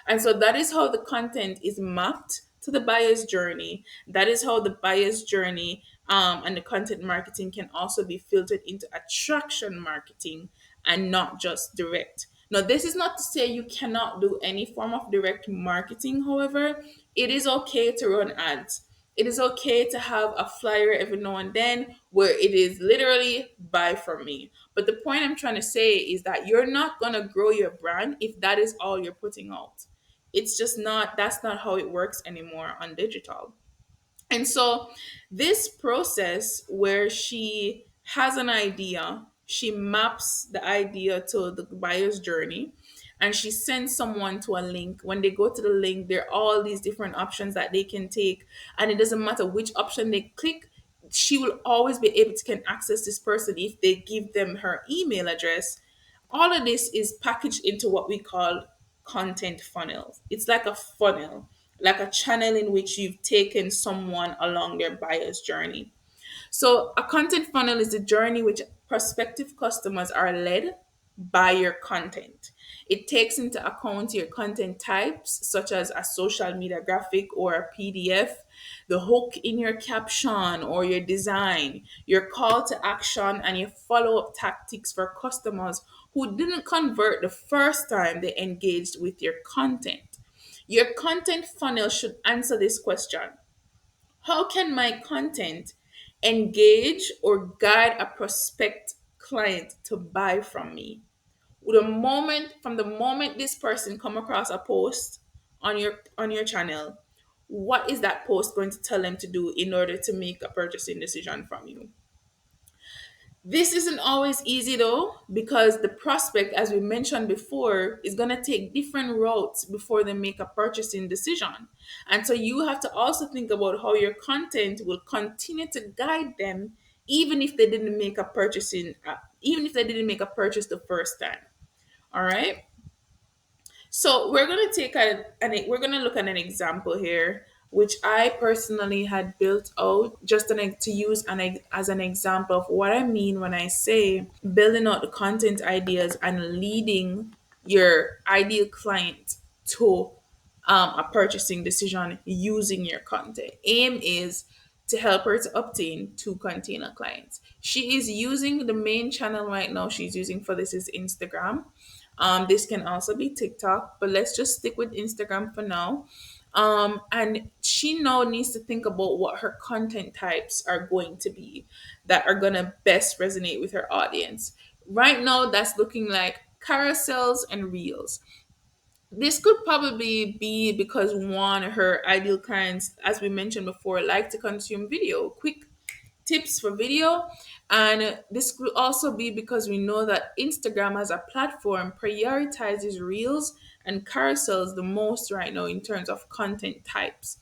And so that is how the content is mapped to the buyer's journey. That is how the buyer's journey, and the content marketing can also be filtered into attraction marketing and not just direct. Now, this is not to say you cannot do any form of direct marketing. However, it is okay to run ads. It is okay to have a flyer every now and then where it is literally buy from me. But the point I'm trying to say is that you're not going to grow your brand if that is all you're putting out. It's just not, that's not how it works anymore on digital. And so, this process where she has an idea, she maps the idea to the buyer's journey, and she sends someone to a link. When they go to the link, there are all these different options that they can take, and it doesn't matter which option they click. She will always be able to can access this person if they give them her email address. All of this is packaged into what we call content funnels. It's like a funnel, like a channel in which you've taken someone along their buyer's journey. So, a content funnel is a journey which prospective customers are led by your content. It takes into account your content types, such as a social media graphic or a PDF, the hook in your caption or your design, your call to action, and your follow up tactics for customers who didn't convert the first time they engaged with your content. Your content funnel should answer this question: how can my content engage or guide a prospect client to buy from me? From the moment this person come across a post on your channel, what is that post going to tell them to do in order to make a purchasing decision from you? This isn't always easy though, because the prospect, as we mentioned before, is going to take different routes before they make a purchasing decision. And so you have to also think about how your content will continue to guide them even if they didn't make a even if they didn't make a purchase the first time. All right? So we're gonna we're gonna look at an example here, which I personally had built out just to use as an example of what I mean when I say building out the content ideas and leading your ideal client to a purchasing decision using your content. Aim is to help her to obtain two container clients. She is using the main channel right now. She's using for this is Instagram. This can also be TikTok, but let's just stick with Instagram for now. And she now needs to think about what her content types are going to be that are going to best resonate with her audience. Right now, that's looking like carousels and reels. This could probably be because one, her ideal clients, as we mentioned before, like to consume video, quick tips for video. And this could also be because we know that Instagram as a platform prioritizes reels and carousels the most right now in terms of content types.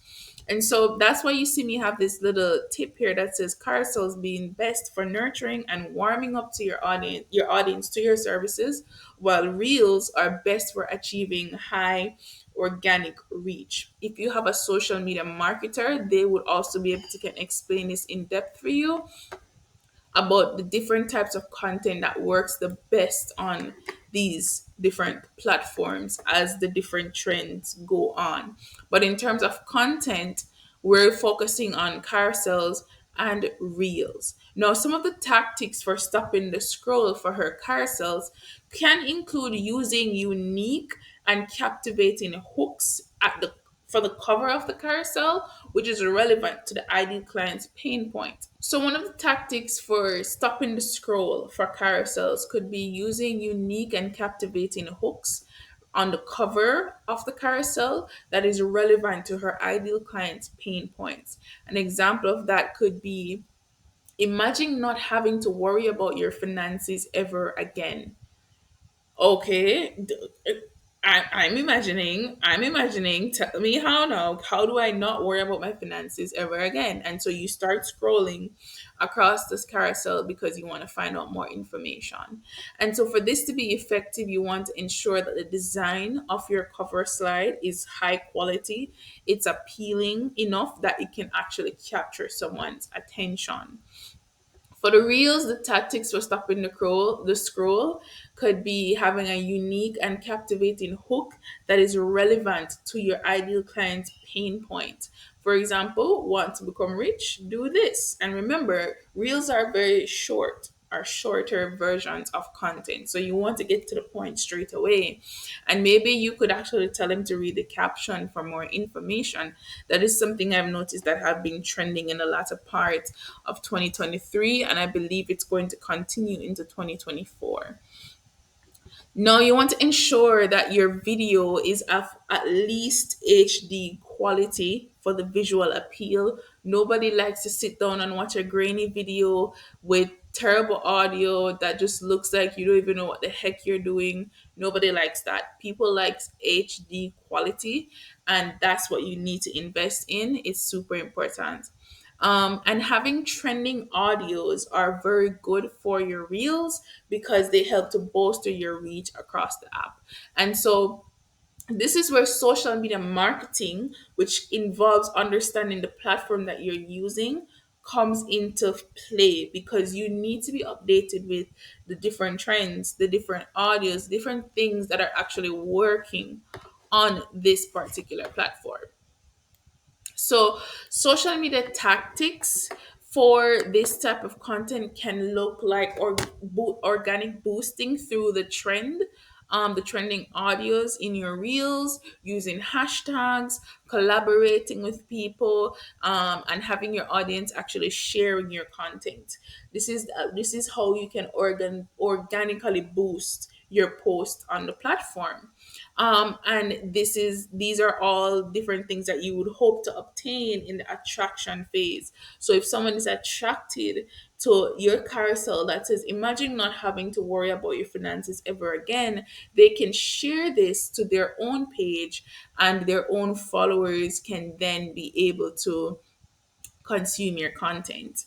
And so that's why you see me have this little tip here that says carousels being best for nurturing and warming up to your audience to your services, while reels are best for achieving high organic reach. If you have a social media marketer, they would also be able to can explain this in depth for you about the different types of content that works the best on these different platforms as the different trends go on. But in terms of content, we're focusing on carousels and reels. Now, some of the tactics for stopping the scroll for her carousels can include using unique and captivating hooks at the for the cover of the carousel, which is relevant to the ideal client's pain point. So, one of the tactics for stopping the scroll for carousels could be using unique and captivating hooks on the cover of the carousel that is relevant to her ideal client's pain points. An example of that could be, imagine not having to worry about your finances ever again. Okay, I'm imagining, tell me how now. How do I not worry about my finances ever again? And so you start scrolling across this carousel because you want to find out more information. And so for this to be effective, you want to ensure that the design of your cover slide is high quality. It's appealing enough that it can actually capture someone's attention. For the reels, the tactics for stopping the scroll could be having a unique and captivating hook that is relevant to your ideal client's pain point. For example, want to become rich? Do this. And remember, reels are very short, are shorter versions of content. So you want to get to the point straight away. And maybe you could actually tell them to read the caption for more information. That is something I've noticed that have been trending in the latter part of 2023, and I believe it's going to continue into 2024. Now, you want to ensure that your video is of at least HD quality for the visual appeal. Nobody likes to sit down and watch a grainy video with terrible audio that just looks like you don't even know what the heck you're doing. Nobody likes that. People like HD quality, and that's what you need to invest in. It's super important. And having trending audios are very good for your reels because they help to bolster your reach across the app. And so this is where social media marketing, which involves understanding the platform that you're using, comes into play because you need to be updated with the different trends, the different audios, different things that are actually working on this particular platform. So, social media tactics for this type of content can look like organic boosting through the trending audios in your reels, using hashtags, collaborating with people, and having your audience actually sharing your content. This is how you can organically boost your post on the platform. And these are all different things that you would hope to obtain in the attraction phase. So if someone is attracted to your carousel that says, imagine not having to worry about your finances ever again, they can share this to their own page, and their own followers can then be able to consume your content.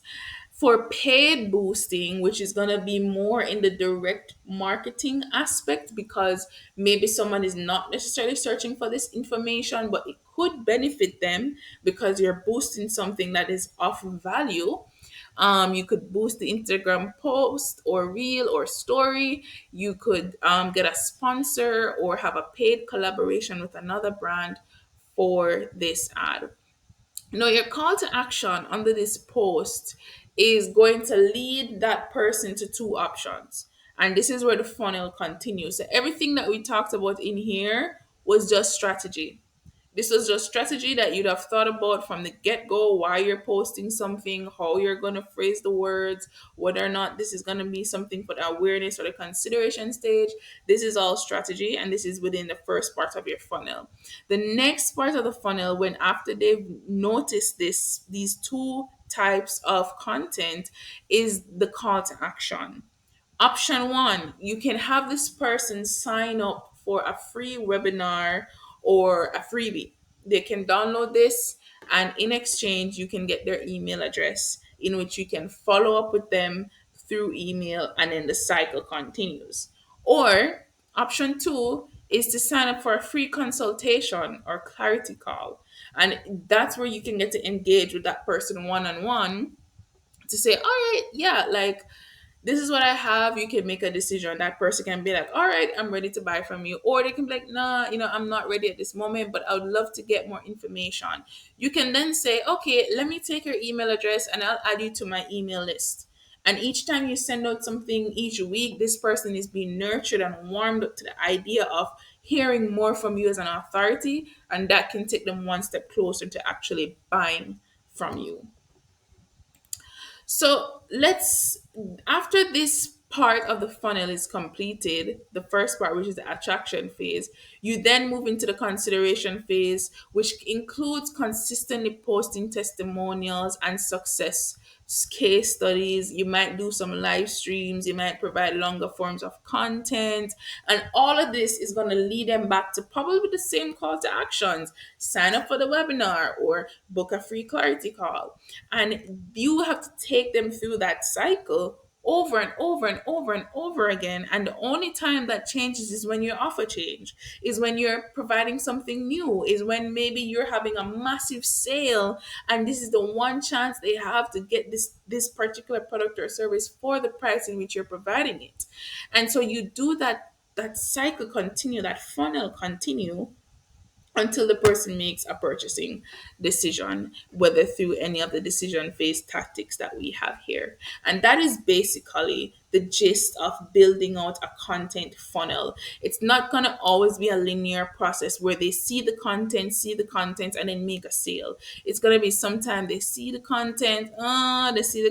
For paid boosting, which is going to be more in the direct marketing aspect, because maybe someone is not necessarily searching for this information, but it could benefit them because you're boosting something that is of value. You could boost the Instagram post or reel or story. You could get a sponsor or have a paid collaboration with another brand for this ad. Now, your call to action under this post is going to lead that person to two options. And this is where the funnel continues. So, everything that we talked about in here was just strategy. This was just strategy that you'd have thought about from the get go, why you're posting something, how you're going to phrase the words, whether or not this is going to be something for the awareness or the consideration stage. This is all strategy, and this is within the first part of your funnel. The next part of the funnel, when after they've noticed these two types of content, is the call to action. Option one, you can have this person sign up for a free webinar or a freebie. They can download this, and in exchange, you can get their email address in which you can follow up with them through email, and then the cycle continues. Or option two is to sign up for a free consultation or clarity call. And that's where you can get to engage with that person one on one to say, all right, yeah, like this is what I have. You can make a decision. That person can be like, all right, I'm ready to buy from you. Or they can be like, nah, I'm not ready at this moment, but I would love to get more information. You can then say, okay, let me take your email address and I'll add you to my email list. And each time you send out something each week, this person is being nurtured and warmed up to the idea of hearing more from you as an authority. And that can take them one step closer to actually buying from you. So after this part of the funnel is completed, the first part, which is the attraction phase, you then move into the consideration phase, which includes consistently posting testimonials and success case studies. You might do some live streams, you might provide longer forms of content, and all of this is going to lead them back to probably the same call to actions: sign up for the webinar or book a free clarity call. And you have to take them through that cycle over and over and over and over again. And the only time that changes is when your offer change, is when you're providing something new, is when maybe you're having a massive sale and this is the one chance they have to get this particular product or service for the price in which you're providing it. And so you do that cycle continue, that funnel continue until the person makes a purchasing decision, whether through any of the decision phase tactics that we have here. And that is basically the gist of building out a content funnel. It's not going to always be a linear process where they see the content, and then make a sale. It's going to be sometimes they see the content, they see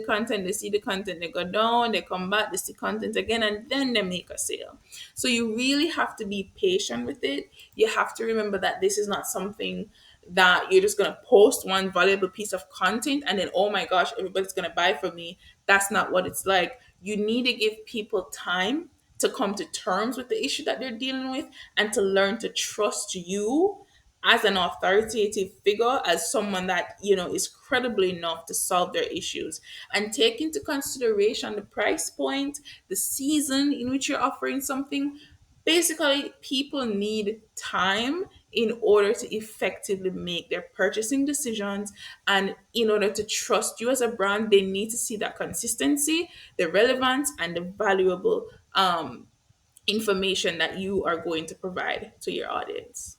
the content, they go down, they come back, they see content again, and then they make a sale. So you really have to be patient with it. You have to remember that this is not something that you're just going to post one valuable piece of content and then, oh my gosh, everybody's going to buy from me. That's not what it's like. You need to give people time to come to terms with the issue that they're dealing with and to learn to trust you as an authoritative figure, as someone that is credible enough to solve their issues, and take into consideration the price point, the season in which you're offering something. Basically, people need time in order to effectively make their purchasing decisions, and in order to trust you as a brand, they need to see that consistency, the relevance, and the valuable information that you are going to provide to your audience.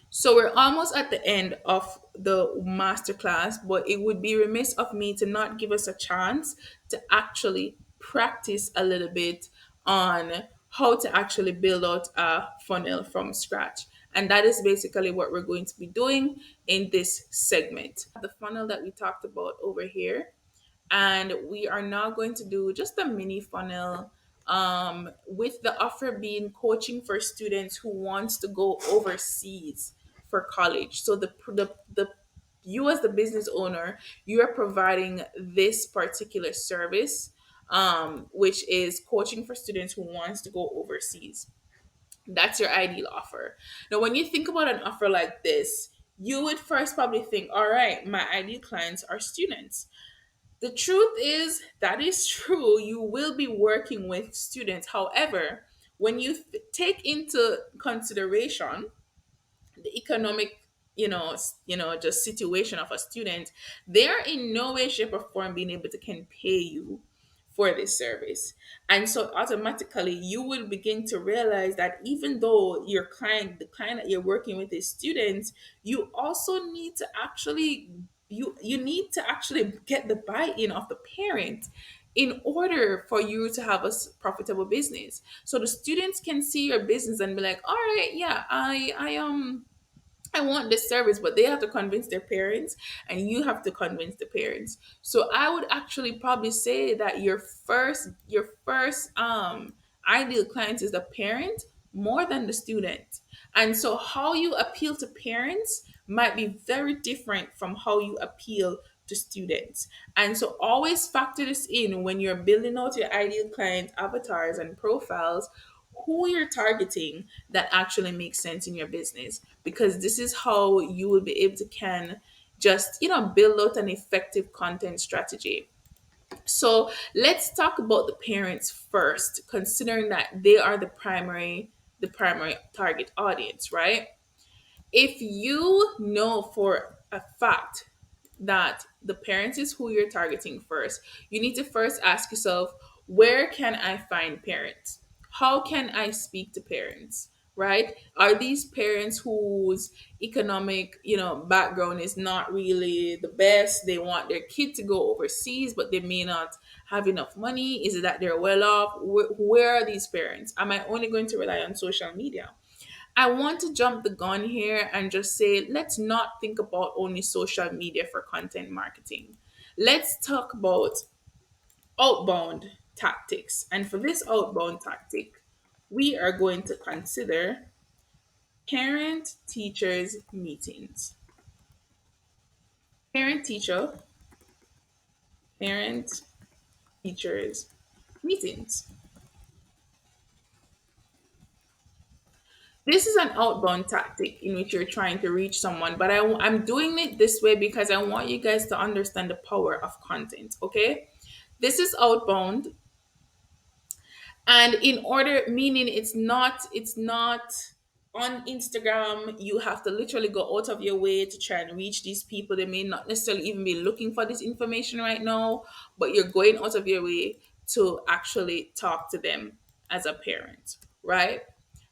So we're almost at the end of the masterclass, but it would be remiss of me to not give us a chance to actually practice a little bit on how to actually build out a funnel from scratch. And that is basically what we're going to be doing in this segment. The funnel that we talked about over here, and we are now going to do just a mini funnel, with the offer being coaching for students who wants to go overseas for college. So the you as the business owner, you are providing this particular service, which is coaching for students who wants to go overseas. That's your ideal offer. Now, when you think about an offer like this, you would first probably think, all right, my ideal clients are students. The truth is, that is true. You will be working with students. However, when you take into consideration the economic, just situation of a student, they are in no way, shape, or form being able to can pay you for this service. And so automatically you will begin to realize that even though the client that you're working with is students, you also need to actually you need to actually get the buy-in of the parent in order for you to have a profitable business. So the students can see your business and be like, all right, yeah, I I want this service, but they have to convince their parents, and you have to convince the parents. So I would actually probably say that your first ideal client is the parent more than the student. And so how you appeal to parents might be very different from how you appeal to students. And so always factor this in when you're building out your ideal client avatars and profiles, who you're targeting that actually makes sense in your business, because this is how you will be able to can just build out an effective content strategy. So let's talk about the parents first, considering that they are the primary target audience, right? If you know for a fact that the parents is who you're targeting first, you need to first ask yourself, where can I find parents? How can I speak to parents? Right? Are these parents whose economic, background is not really the best? They want their kid to go overseas, but they may not have enough money. Is it that they're well off? Where are these parents? Am I only going to rely on social media? I want to jump the gun here and just say, let's not think about only social media for content marketing. Let's talk about outbound tactics. And for this outbound tactic, we are going to consider parent teachers meetings. Parent teacher, parent teachers meetings. This is an outbound tactic in which you're trying to reach someone, but I'm doing it this way because I want you guys to understand the power of content, okay? This is outbound, and in order, meaning it's not on Instagram. You have to literally go out of your way to try and reach these people. They may not necessarily even be looking for this information right now, but you're going out of your way to actually talk to them as a parent, right?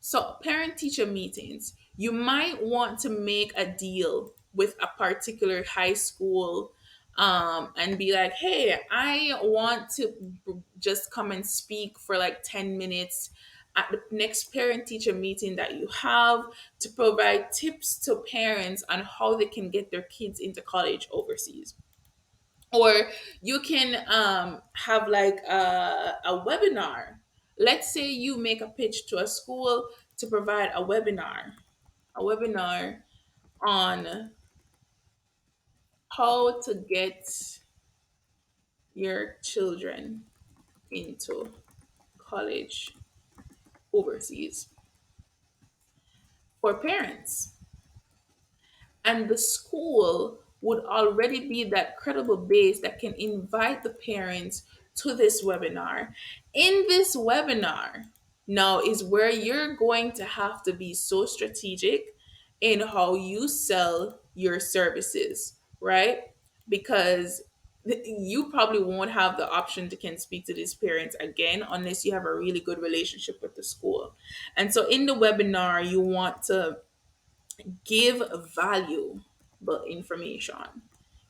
So parent teacher meetings, you might want to make a deal with a particular high school, and be like, hey, I want to just come and speak for like 10 minutes at the next parent teacher meeting that you have, to provide tips to parents on how they can get their kids into college overseas. Or you can have like a webinar. Let's say you make a pitch to a school to provide a webinar on how to get your children into college overseas for parents. And the school would already be that credible base that can invite the parents to this webinar. In this webinar, now is where you're going to have to be so strategic in how you sell your services, right? Because you probably won't have the option to can speak to these parents again unless you have a really good relationship with the school. And so in the webinar, you want to give valuable information.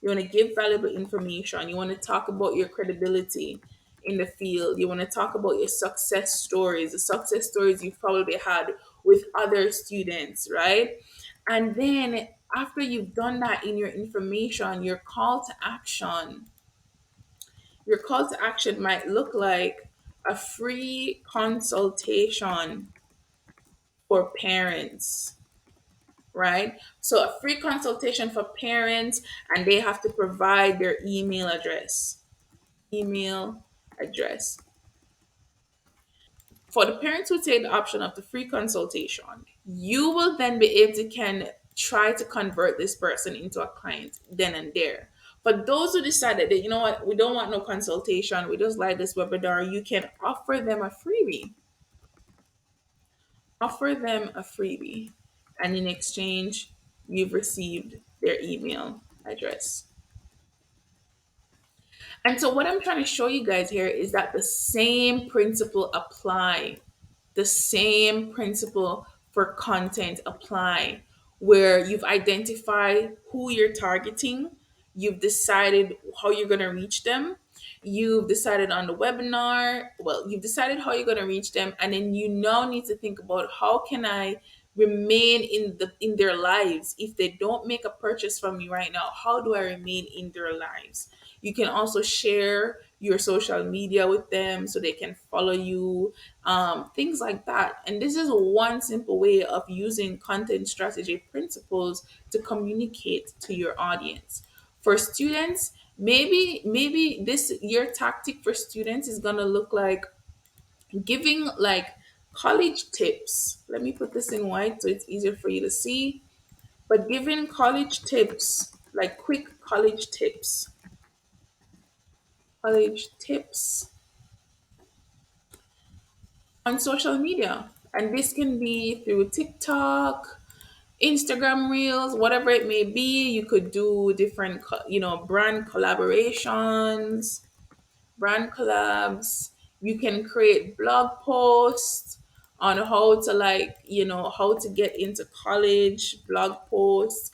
You want to give valuable information. You want to talk about your credibility in the field. You want to talk about your success stories, the success stories you've probably had with other students, right? And then after you've done that in your information, your call to action might look like a free consultation for parents, right? So a free consultation for parents, and they have to provide their email address. Email address. For the parents who take the option of the free consultation, you will then be able to can try to convert this person into a client then and there. For those who decided that, you know what, we don't want no consultation, we just like this webinar, you can offer them a freebie. Offer them a freebie, and in exchange, you've received their email address. And so, what I'm trying to show you guys here is that the same principle apply. The same principle for content apply, where you've identified who you're targeting, you've decided how you're going to reach them, you've decided on the webinar, well, you've decided how you're going to reach them, and then you now need to think about, how can I remain in their lives. If they don't make a purchase from me right now, how do I remain in their lives? You can also share your social media with them so they can follow you, things like that. And this is one simple way of using content strategy principles to communicate to your audience. For students, maybe this your tactic for students is going to look like giving like college tips. Let me put this in white so it's easier for you to see. But giving college tips, like quick college tips on social media. And this can be through TikTok, Instagram Reels, whatever it may be. You could do different, brand collabs. You can create blog posts on how to, how to get into college, blog posts.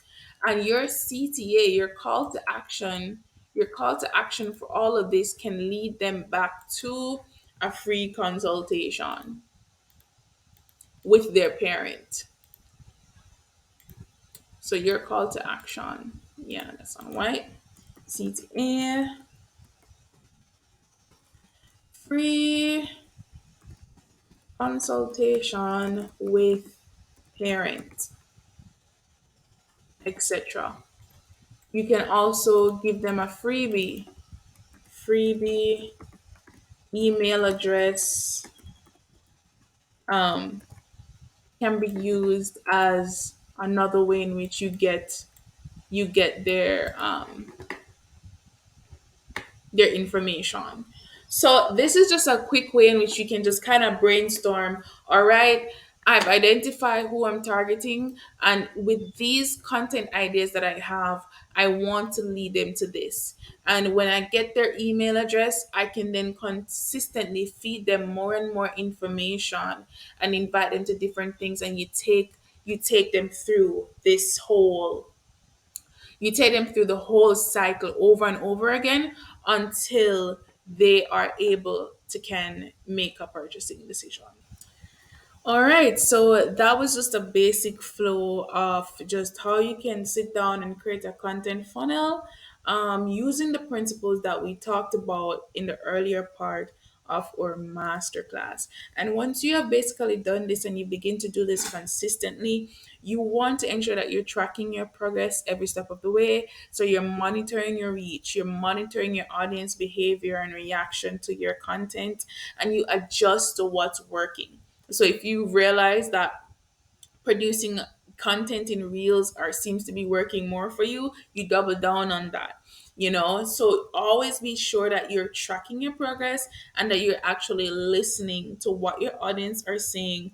And your CTA, your call to action for all of this can lead them back to a free consultation with their parent. So your call to action, yeah, that's on white. CTA, free consultation with parent, etc. You can also give them a freebie email address, um, can be used as another way in which you get their information. So this is just a quick way in which you can just kind of brainstorm. All right, I've identified who I'm targeting, and with these content ideas that I have, I want to lead them to this. And when I get their email address, I can then consistently feed them more and more information and invite them to different things. And you take them through this whole you take them through the whole cycle over and over again until they are able to can make a purchasing decision. All right, so that was just a basic flow of just how you can sit down and create a content funnel, using the principles that we talked about in the earlier part of our masterclass. And once you have basically done this and you begin to do this consistently, you want to ensure that you're tracking your progress every step of the way. So you're monitoring your reach, you're monitoring your audience behavior and reaction to your content, and you adjust to what's working. So if you realize that producing content in reels are seems to be working more for you, you double down on that. So always be sure that you're tracking your progress and that you're actually listening to what your audience are saying,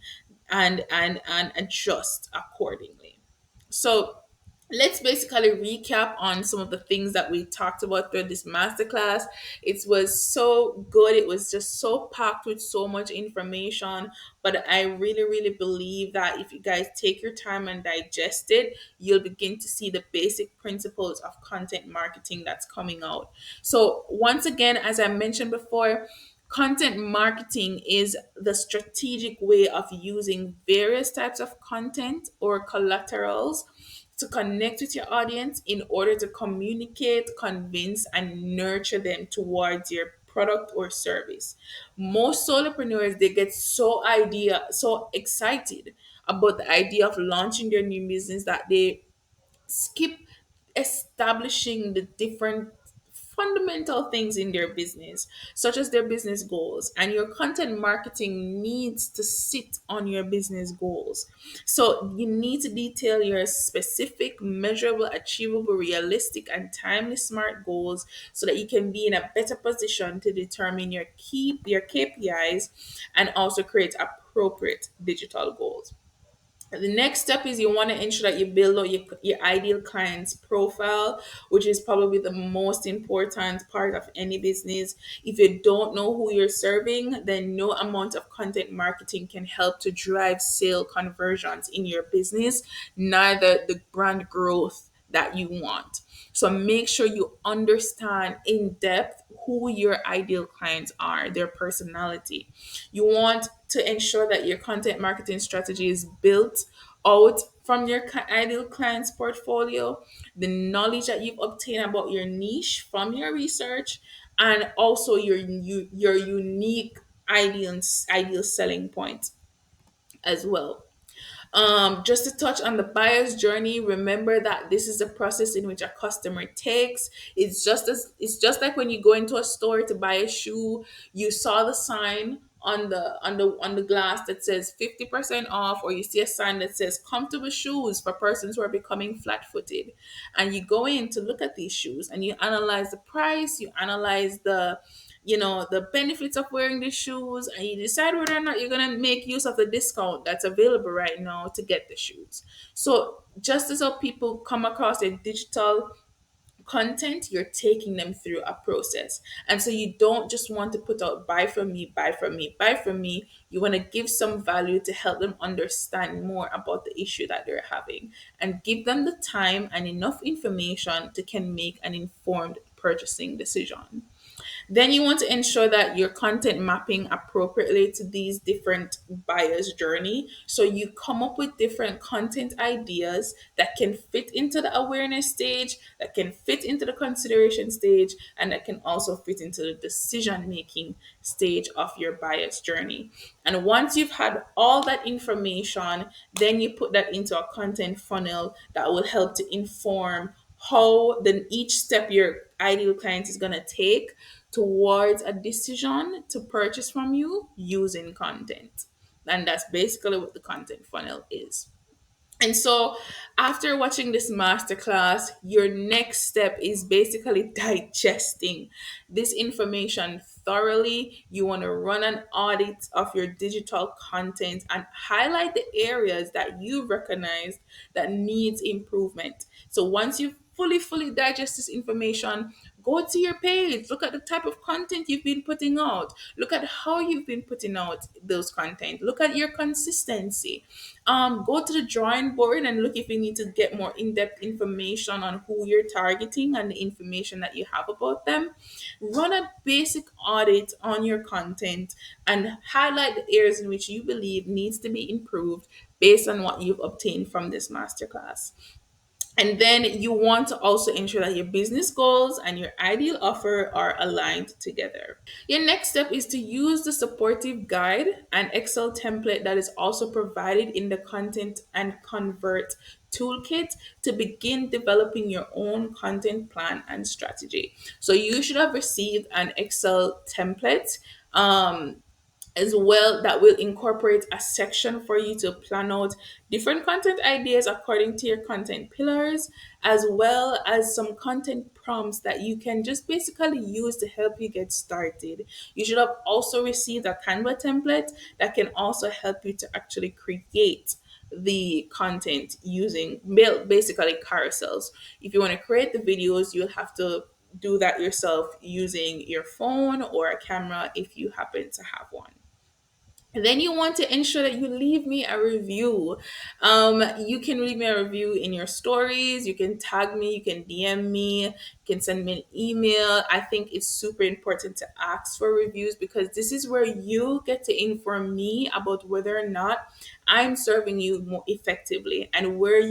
and adjust accordingly. So let's basically recap on some of the things that we talked about through this masterclass. It was so good. It was just so packed with so much information. But I really, really believe that if you guys take your time and digest it, you'll begin to see the basic principles of content marketing that's coming out. So, once again, as I mentioned before, content marketing is the strategic way of using various types of content or collaterals to connect with your audience in order to communicate, convince, and nurture them towards your product or service. Most solopreneurs, they get so excited about the idea of launching their new business that they skip establishing the different fundamental things in their business, such as their business goals. And your content marketing needs to sit on your business goals. So you need to detail your specific, measurable, achievable, realistic, and timely smart goals so that you can be in a better position to determine your KPIs and also create appropriate digital goals. The next step is you want to ensure that you build out your ideal client's profile, which is probably the most important part of any business. If you don't know who you're serving, then no amount of content marketing can help to drive sale conversions in your business, neither the brand growth that you want. So make sure you understand in depth who your ideal clients are, their personality. You want to ensure that your content marketing strategy is built out from your ideal client's portfolio, the knowledge that you've obtained about your niche from your research, and also your unique ideal selling point as well. Just to touch on the buyer's journey, remember that this is a process in which a customer takes. It's just like when you go into a store to buy a shoe, you saw the sign on the glass that says 50% off, or you see a sign that says comfortable shoes for persons who are becoming flat-footed. And you go in to look at these shoes and you analyze the price, you analyze the benefits of wearing the shoes, and you decide whether or not you're going to make use of the discount that's available right now to get the shoes. So just as how people come across a digital content, you're taking them through a process. And so you don't just want to put out buy from me, buy from me, buy from me. You want to give some value to help them understand more about the issue that they're having, and give them the time and enough information to can make an informed purchasing decision. Then you want to ensure that you're content mapping appropriately to these different buyers' journey. So you come up with different content ideas that can fit into the awareness stage, that can fit into the consideration stage, and that can also fit into the decision making stage of your buyer's journey. And once you've had all that information, then you put that into a content funnel that will help to inform how then each step your ideal client is going to take towards a decision to purchase from you using content. And that's basically what the content funnel is. And so, after watching this masterclass, your next step is basically digesting this information thoroughly. You want to run an audit of your digital content and highlight the areas that you recognize that needs improvement. So, once you fully digest this information, go to your page, look at the type of content you've been putting out, look at how you've been putting out those content, look at your consistency. Go to the drawing board and look if you need to get more in-depth information on who you're targeting and the information that you have about them. Run a basic audit on your content and highlight the areas in which you believe needs to be improved based on what you've obtained from this masterclass. And then you want to also ensure that your business goals and your ideal offer are aligned together. Your next step is to use the supportive guide and Excel template that is also provided in the Content and Convert toolkit to begin developing your own content plan and strategy. So you should have received an Excel template. As well, that will incorporate a section for you to plan out different content ideas according to your content pillars, as well as some content prompts that you can just basically use to help you get started. You should have also received a Canva template that can also help you to actually create the content using build basically carousels. If you want to create the videos, you'll have to do that yourself using your phone or a camera if you happen to have one. And then you want to ensure that you leave me a review. You can leave me a review in your stories. You can tag me. You can DM me. You can send me an email. I think it's super important to ask for reviews because this is where you get to inform me about whether or not I'm serving you more effectively and where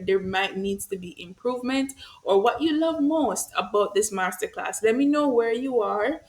there might needs to be improvement or what you love most about this masterclass. Let me know where you are.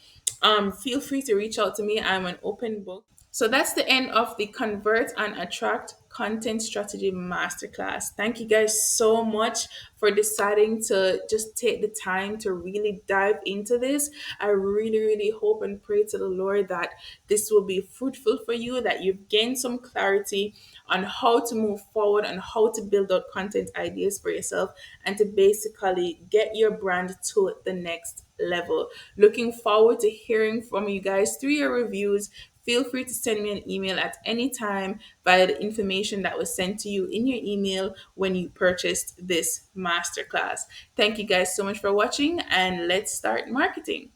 Feel free to reach out to me. I'm an open book. So that's the end of the Convert and Attract Content Strategy Masterclass. Thank you guys so much for deciding to just take the time to really dive into this. I really hope and pray to the Lord that this will be fruitful for you, that you've gained some clarity on how to move forward and how to build out content ideas for yourself and to basically get your brand to the next level. Looking forward to hearing from you guys through your reviews. Feel free to send me an email at any time via the information that was sent to you in your email when you purchased this masterclass. Thank you guys so much for watching, and let's start marketing.